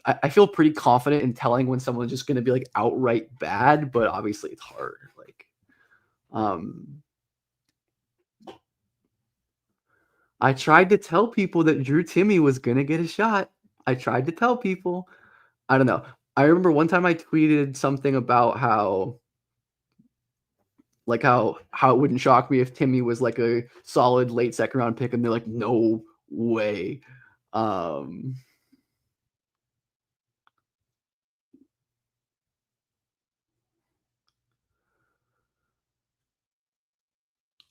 S1: I feel pretty confident in telling when someone's just gonna be like outright bad, but obviously it's hard. Um I tried to tell people that Drew Timmy was gonna get a shot. I tried to tell people. I don't know. I remember one time I tweeted something about how it wouldn't shock me if Timmy was like a solid late second round pick, and they're like, no way. Um,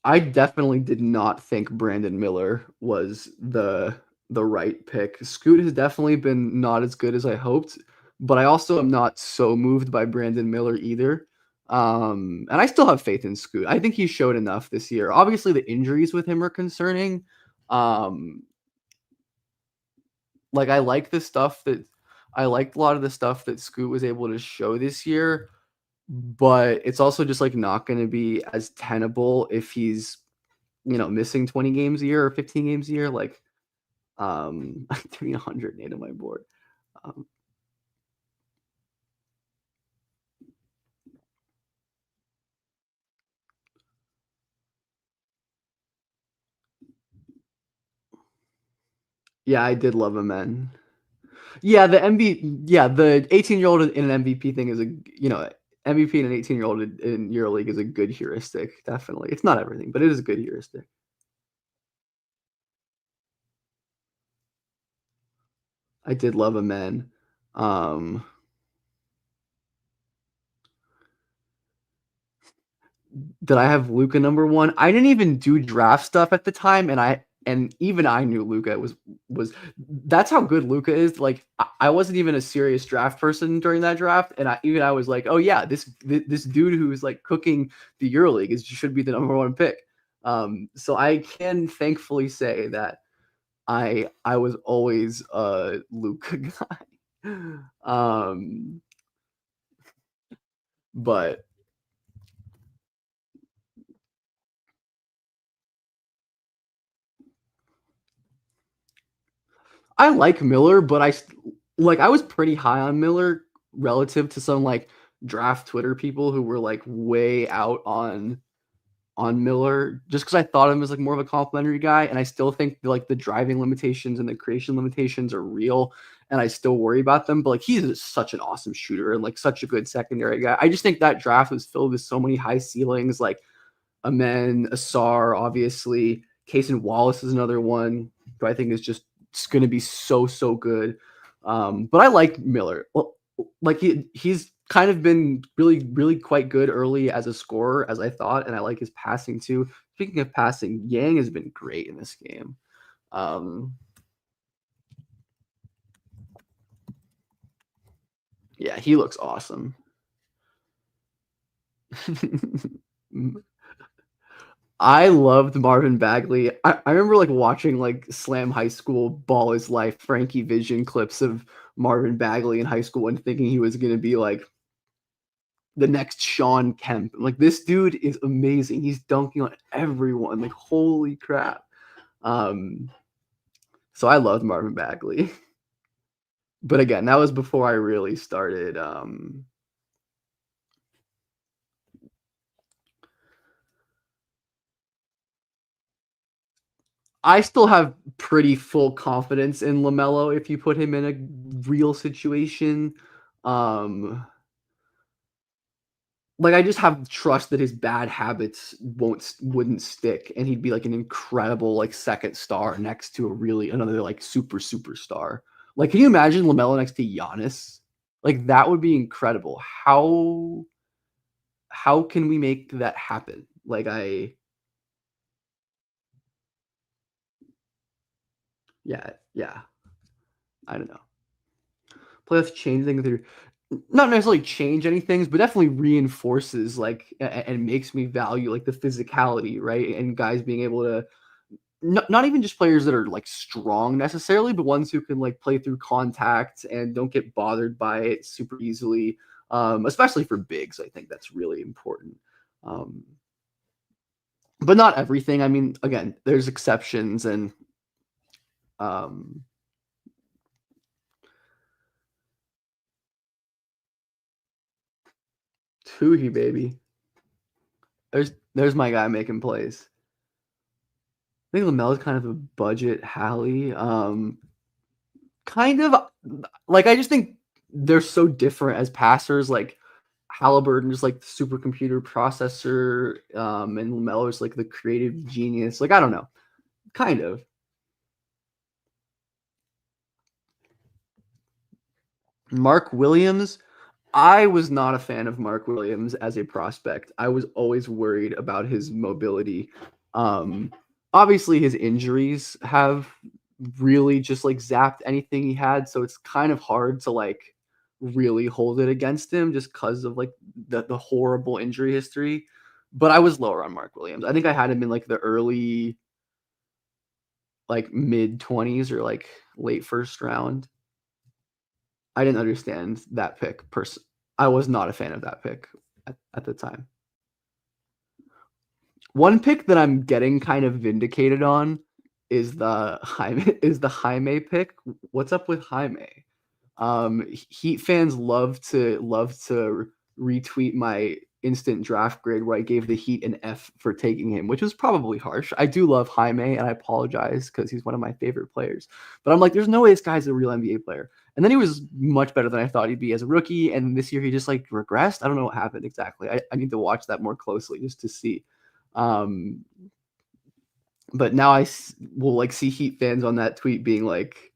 S1: I definitely did not think Brandon Miller was the right pick. Scoot has definitely been not as good as I hoped, but I also am not so moved by Brandon Miller either. And I still have faith in Scoot. I think he showed enough this year. Obviously, the injuries with him are concerning. Um, like I liked a lot of the stuff that Scoot was able to show this year, but it's also just like not going to be as tenable if he's missing 20 games a year or 15 games a year. Like, I'm doing 108 on my board. Um, yeah, I did love him, man. Yeah, yeah, the 18-year-old in an MVP thing is MVP and an 18-year-old in EuroLeague is a good heuristic. Definitely, it's not everything, but it is a good heuristic. I did love him, man. Um, Did I have Luca number 1? I didn't even do draft stuff at the time, and even I knew Luca was that's how good Luca is. Like I wasn't even a serious draft person during that draft, and I was like, oh yeah, this dude who is like cooking the EuroLeague should be the number 1 pick. So I can thankfully say that I was always a Luca guy. But I like Miller, but like I was pretty high on Miller relative to some like draft Twitter people who were like way out on Miller just because I thought of him as like more of a complimentary guy, and I still think like the driving limitations and the creation limitations are real, and I still worry about them. But like he's such an awesome shooter and like such a good secondary guy. I just think that draft was filled with so many high ceilings, like Amen, Asar, obviously. Cason Wallace is another one who I think is just going to be so good. But I like Miller. Well, like he's kind of been really quite good early as a scorer as I thought, and I like his passing too. Speaking of passing, Yang has been great in this game. Um, yeah, he looks awesome. I loved Marvin Bagley. I remember like watching like Slam High School Ball is Life Frankie Vision clips of Marvin Bagley in high school and thinking he was going to be like the next Sean Kemp. Like this dude is amazing. He's dunking on everyone. Like holy crap. Um so I loved Marvin Bagley. But again, that was before I really started I still have pretty full confidence in LaMelo if you put him in a real situation. Um, like I just have trust that his bad habits wouldn't stick, and he'd be like an incredible like second star next to a really another like superstar. Like, can you imagine LaMelo next to Giannis? Like that would be incredible. How can we make that happen? Like yeah, I don't know. Playoffs change things through not necessarily change anything, but definitely reinforces like and makes me value like the physicality, right? And guys being able to not even just players that are like strong necessarily, but ones who can like play through contact and don't get bothered by it super easily. Especially for bigs, I think that's really important. Um, but not everything. I mean, again, there's exceptions, and um, Tuhi baby. There's my guy making plays. I think Lamelo's kind of a budget Hallie. Kind of like I just think they're so different as passers. Like Halliburton is like the supercomputer processor, and Lamelo is like the creative genius. Like I don't know, kind of. Mark Williams. I was not a fan of Mark Williams as a prospect. I was always worried about his mobility. Um, Obviously, his injuries have really just like zapped anything he had, so it's kind of hard to like really hold it against him just because of like the horrible injury history. But I was lower on Mark Williams. I think I had him in like the early, like mid 20s or like late first round. I didn't understand that pick. I was not a fan of that pick at the time. One pick that I'm getting kind of vindicated on is the Jaime pick. What's up with Jaime? Heat fans love to retweet my instant draft grade where I gave the Heat an F for taking him, which was probably harsh. I do love Jaime, and I apologize because he's one of my favorite players. But I'm like, there's no way this guy's a real NBA player. And then he was much better than I thought he'd be as a rookie. And this year he just like regressed. I don't know what happened exactly. I need to watch that more closely just to see. Um, but now will like see Heat fans on that tweet being like,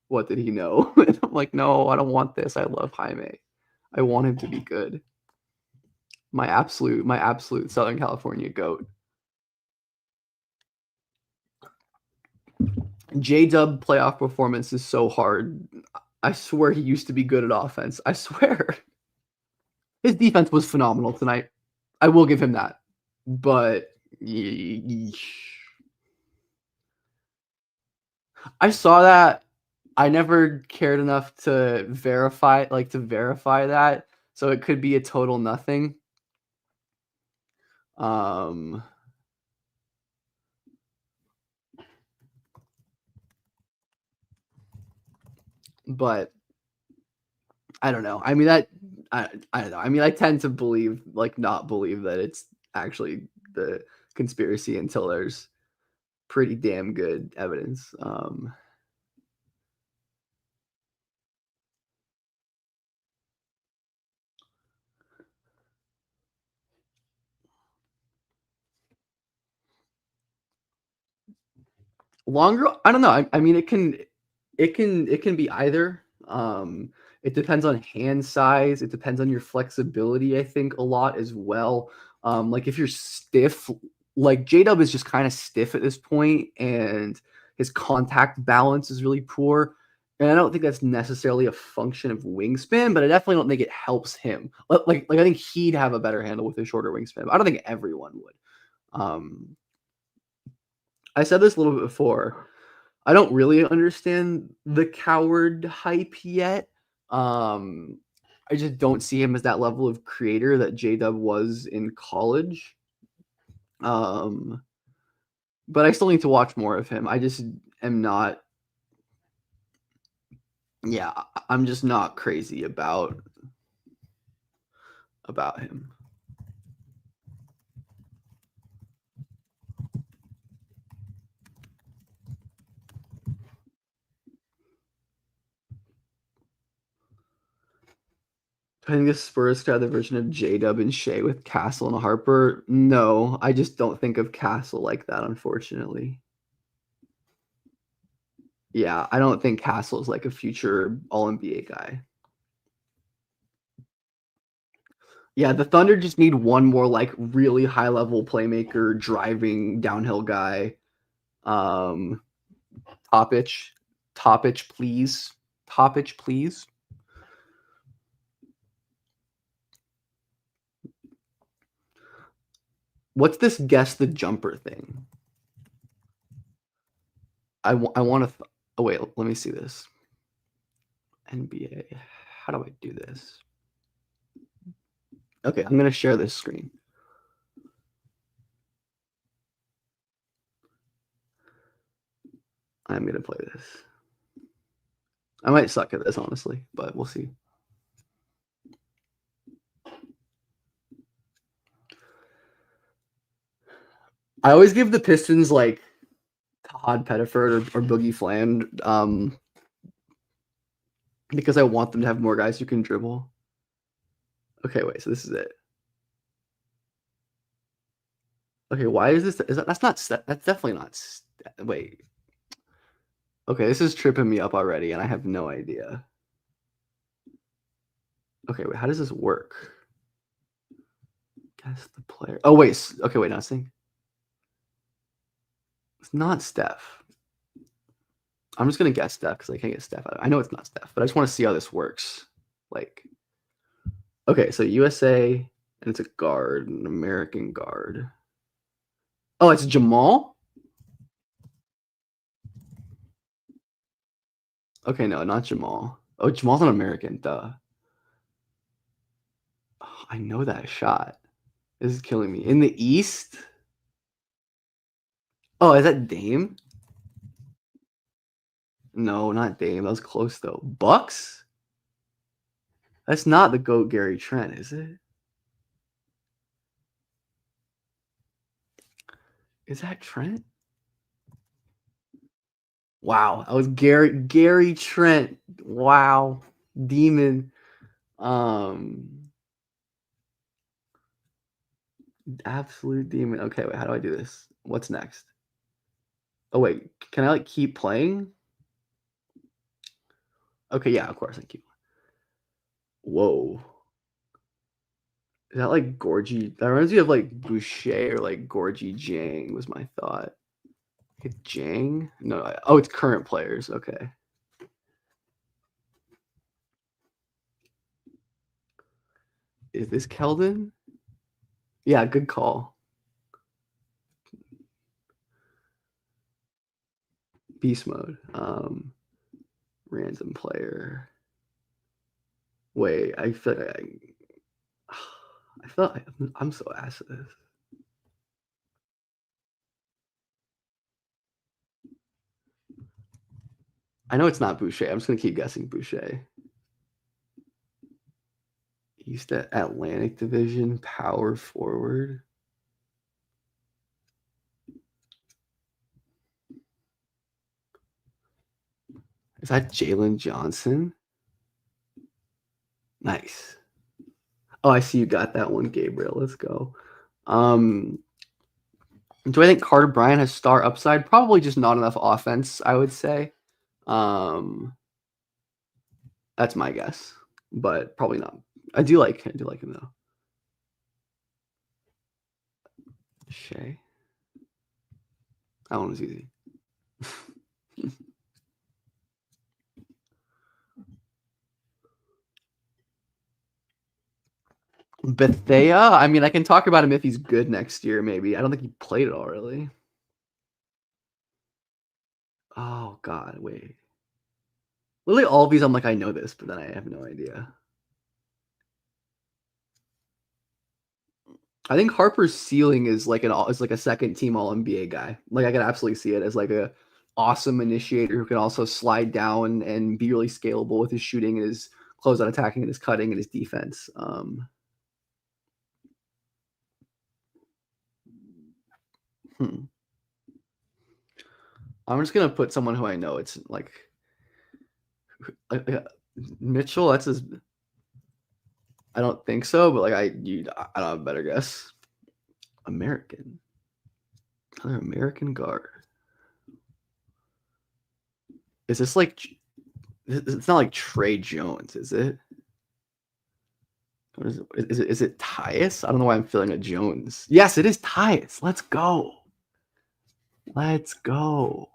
S1: what did he know? And I'm like, no, I don't want this. I love Jaime. I want him to be good. My absolute Southern California goat. J-Dub playoff performance is so hard. I swear he used to be good at offense. I swear. His defense was phenomenal tonight. I will give him that. But I saw that. I never cared enough to verify that. So it could be a total nothing. Um but I don't know. I mean I don't know. I mean I tend to not believe that it's actually the conspiracy until there's pretty damn good evidence. Longer, I don't know. I mean it can be either. It depends on hand size, it depends on your flexibility, I think, a lot as well. Like if you're stiff, like J-Dub is just kind of stiff at this point, and his contact balance is really poor. And I don't think that's necessarily a function of wingspan, but I definitely don't think it helps him. Like I think he'd have a better handle with a shorter wingspan. But I don't think everyone would. I said this a little bit before. I don't really understand the coward hype yet. Um, I just don't see him as that level of creator that J-Dub was in college. Um, but I still need to watch more of him. I just am not. Yeah, I'm just not crazy about him. I think the Spurs could have the version of J-Dub and Shea with Castle and Harper. No, I just don't think of Castle like that, unfortunately. Yeah, I don't think Castle's like a future All NBA guy. Yeah, the Thunder just need one more like really high level playmaker, driving downhill guy. Um, Toppich, Toppich, please, Toppich, please. What's this guess the jumper thing? I want to. Oh wait, let me see this. NBA. How do I do this? Okay, I'm gonna share this screen. I'm gonna play this. I might suck at this honestly, but we'll see. I always give the Pistons like Todd Pettiford or Boogie Fland, because I want them to have more guys who can dribble. Okay, wait. So this is it. Okay, why is this? Is that's not? That's definitely not. Wait. Okay, this is tripping me up already, and I have no idea. Okay, wait. How does this work? Guess the player. Oh wait. Okay, wait. Nothing. It's not Steph. I'm just gonna guess Steph because I can't get Steph out of it. I know it's not Steph, but I just want to see how this works. Like, okay, so USA, and it's a guard, an American guard. Oh, it's Jamal. Okay, no, not Jamal. Oh, Jamal's an American. Duh. Oh, I know that shot. This is killing me. In the East? Oh, is that Dame? No, not Dame. That was close though. Bucks? That's not the GOAT Gary Trent, is it? Is that Trent? Wow, that was Gary Trent. Wow. Demon. Um Absolute demon. Okay, wait, how do I do this? What's next? Oh wait, can I like keep playing? Okay, yeah, of course I keep. Whoa. Is that like Gorgie? That reminds me of like Boucher or like Gorgie Jang was my thought. Jang? No. Oh, it's current players. Okay. Is this Keldon? Yeah, good call. Beast mode. Random player. Wait, I feel like I feel like I'm so ass at this. I know it's not Boucher. I'm just gonna keep guessing Boucher. East Atlantic Division power forward. Is that Jalen Johnson? Nice. Oh, I see you got that one, Gabriel. Let's go. Do I think Carter Bryant has star upside? Probably just not enough offense, I would say. Um, that's my guess, but probably not. I do like him though. Shea. That one was easy. Bethea. I mean, I can talk about him if he's good next year. Maybe I don't think he played it all really. Oh God, wait. Literally all of these, I'm like, I know this, but then I have no idea. I think Harper's ceiling is like a second team All NBA guy. Like I could absolutely see it as like a awesome initiator who can also slide down and be really scalable with his shooting and his closeout attacking and his cutting and his defense. Hmm. I'm just gonna put someone who I know. It's like Mitchell. That's his. I don't think so, but like I don't have a better guess. American, another American guard. Is this like? It's not like Trey Jones, is it? What is it? Is it Tyus? I don't know why I'm feeling a Jones. Yes, it is Tyus. Let's go. Let's go.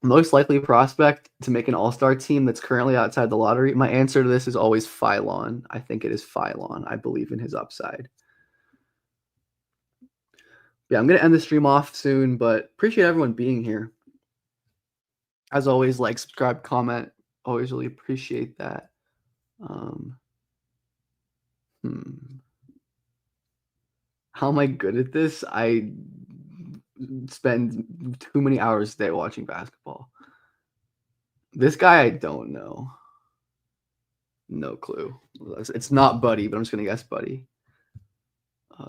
S1: Most likely prospect to make an all-star team that's currently outside the lottery. My answer to this is always Phylon. I think it is Phylon. I believe in his upside. Yeah, I'm gonna end the stream off soon, but appreciate everyone being here. As always, like, subscribe, comment. Always really appreciate that. Um, How am I good at this? I spend too many hours a day watching basketball. This guy I don't know. No clue. It's not Buddy, but I'm just gonna guess Buddy.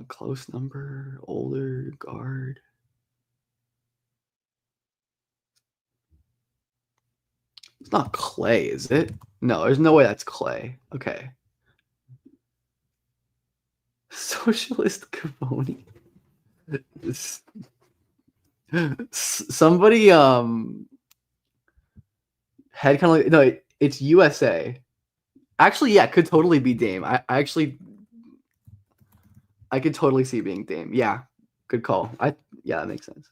S1: Close number, older guard. It's not Clay, is it? No, there's no way that's Clay. Okay. Socialist Cavoni. Somebody had kind of like no, it's USA. Actually, yeah, could totally be Dame. I could totally see being Dame. Yeah, good call. Yeah, that makes sense.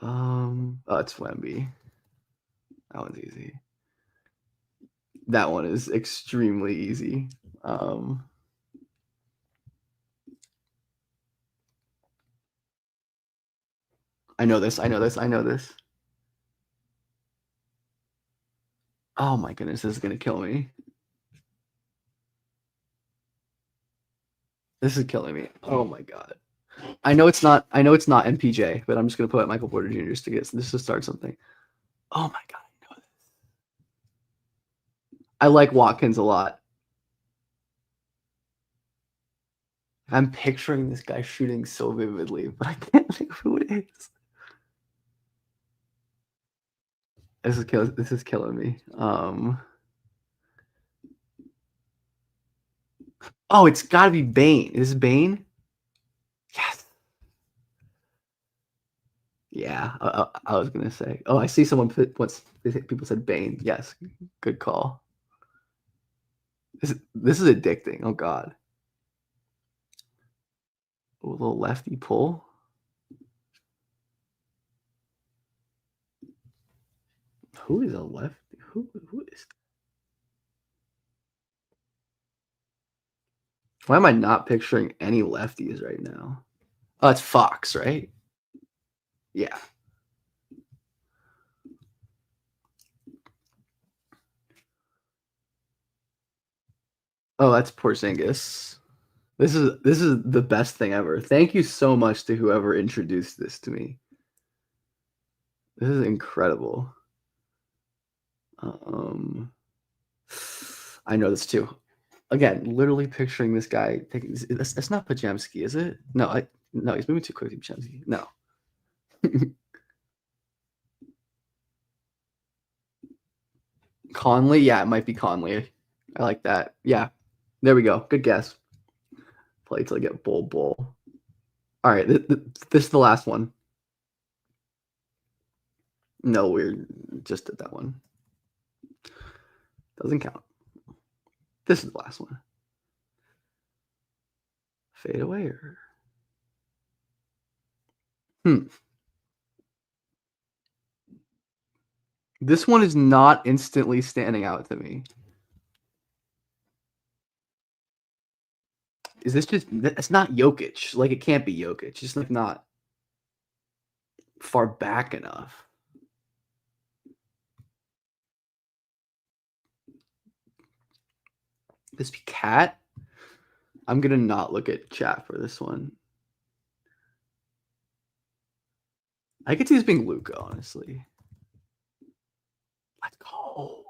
S1: Oh, it's Wemby. That one's easy. That one is extremely easy. I know this. I know this. I know this. Oh my goodness, this is gonna kill me. This is killing me. Oh my god. I know it's not. I know it's not MPJ, but I'm just gonna put Michael Porter Jr. just to get this to start something. Oh my god, I know this. I like Watkins a lot. I'm picturing this guy shooting so vividly, but I can't think of who it is. This is killing me. Oh, it's got to be Bane. Is this Bane? Yes. Yeah, I was gonna say. Oh, I see someone put once people said Bane. Yes, good call. This is addicting. Oh god. Ooh, a little lefty pull. Who is a lefty? Who is? Why am I not picturing any lefties right now? Oh, it's Fox, right? Yeah. Oh, that's Porzingis. This is the best thing ever. Thank you so much to whoever introduced this to me. This is incredible. Um, I know this too. Again, literally picturing this guy taking. That's not Pajemski, is it? No, no, he's moving too quickly. Pajemski. No. Conley. Yeah, it might be Conley. I like that. Yeah, there we go. Good guess. Play till I get bull. All right, this is the last one. No, we're just at that one. Doesn't count. This is the last one. Fade away or hmm. This one is not instantly standing out to me. Is this just? It's not Jokic. Like it can't be Jokic. It's just like not far back enough. This be Cat. I'm gonna not look at chat for this one. I could see this being Luca, honestly. Let's go.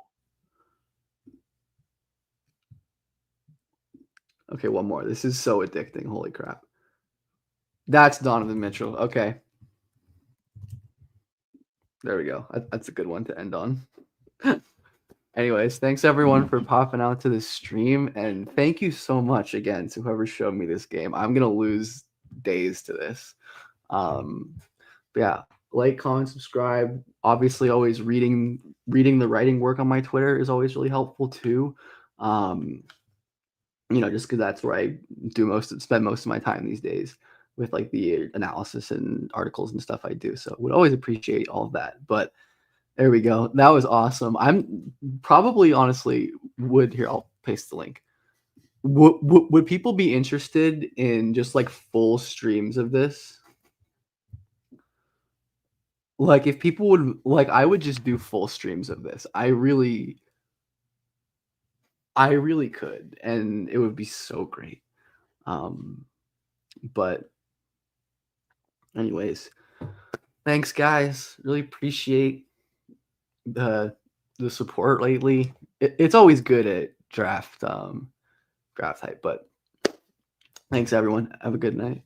S1: Okay, one more. This is so addicting. Holy crap. That's Donovan Mitchell. Okay. There we go. That's a good one to end on. Anyways, thanks everyone for popping out to this stream. And thank you so much again to whoever showed me this game. I'm going to lose days to this. Yeah, like, comment, subscribe. Obviously, always reading the writing work on my Twitter is always really helpful too. Just because that's where I spend most of my time these days with like the analysis and articles and stuff I do. So would always appreciate all of that. But there we go. That was awesome. I'm probably honestly here. I'll paste the link. Would people be interested in just like full streams of this? Like if people would like, I would just do full streams of this. I really could, and it would be so great. But anyways, thanks guys. Really appreciate the support lately. It's always good at draft hype, but thanks everyone. Have a good night.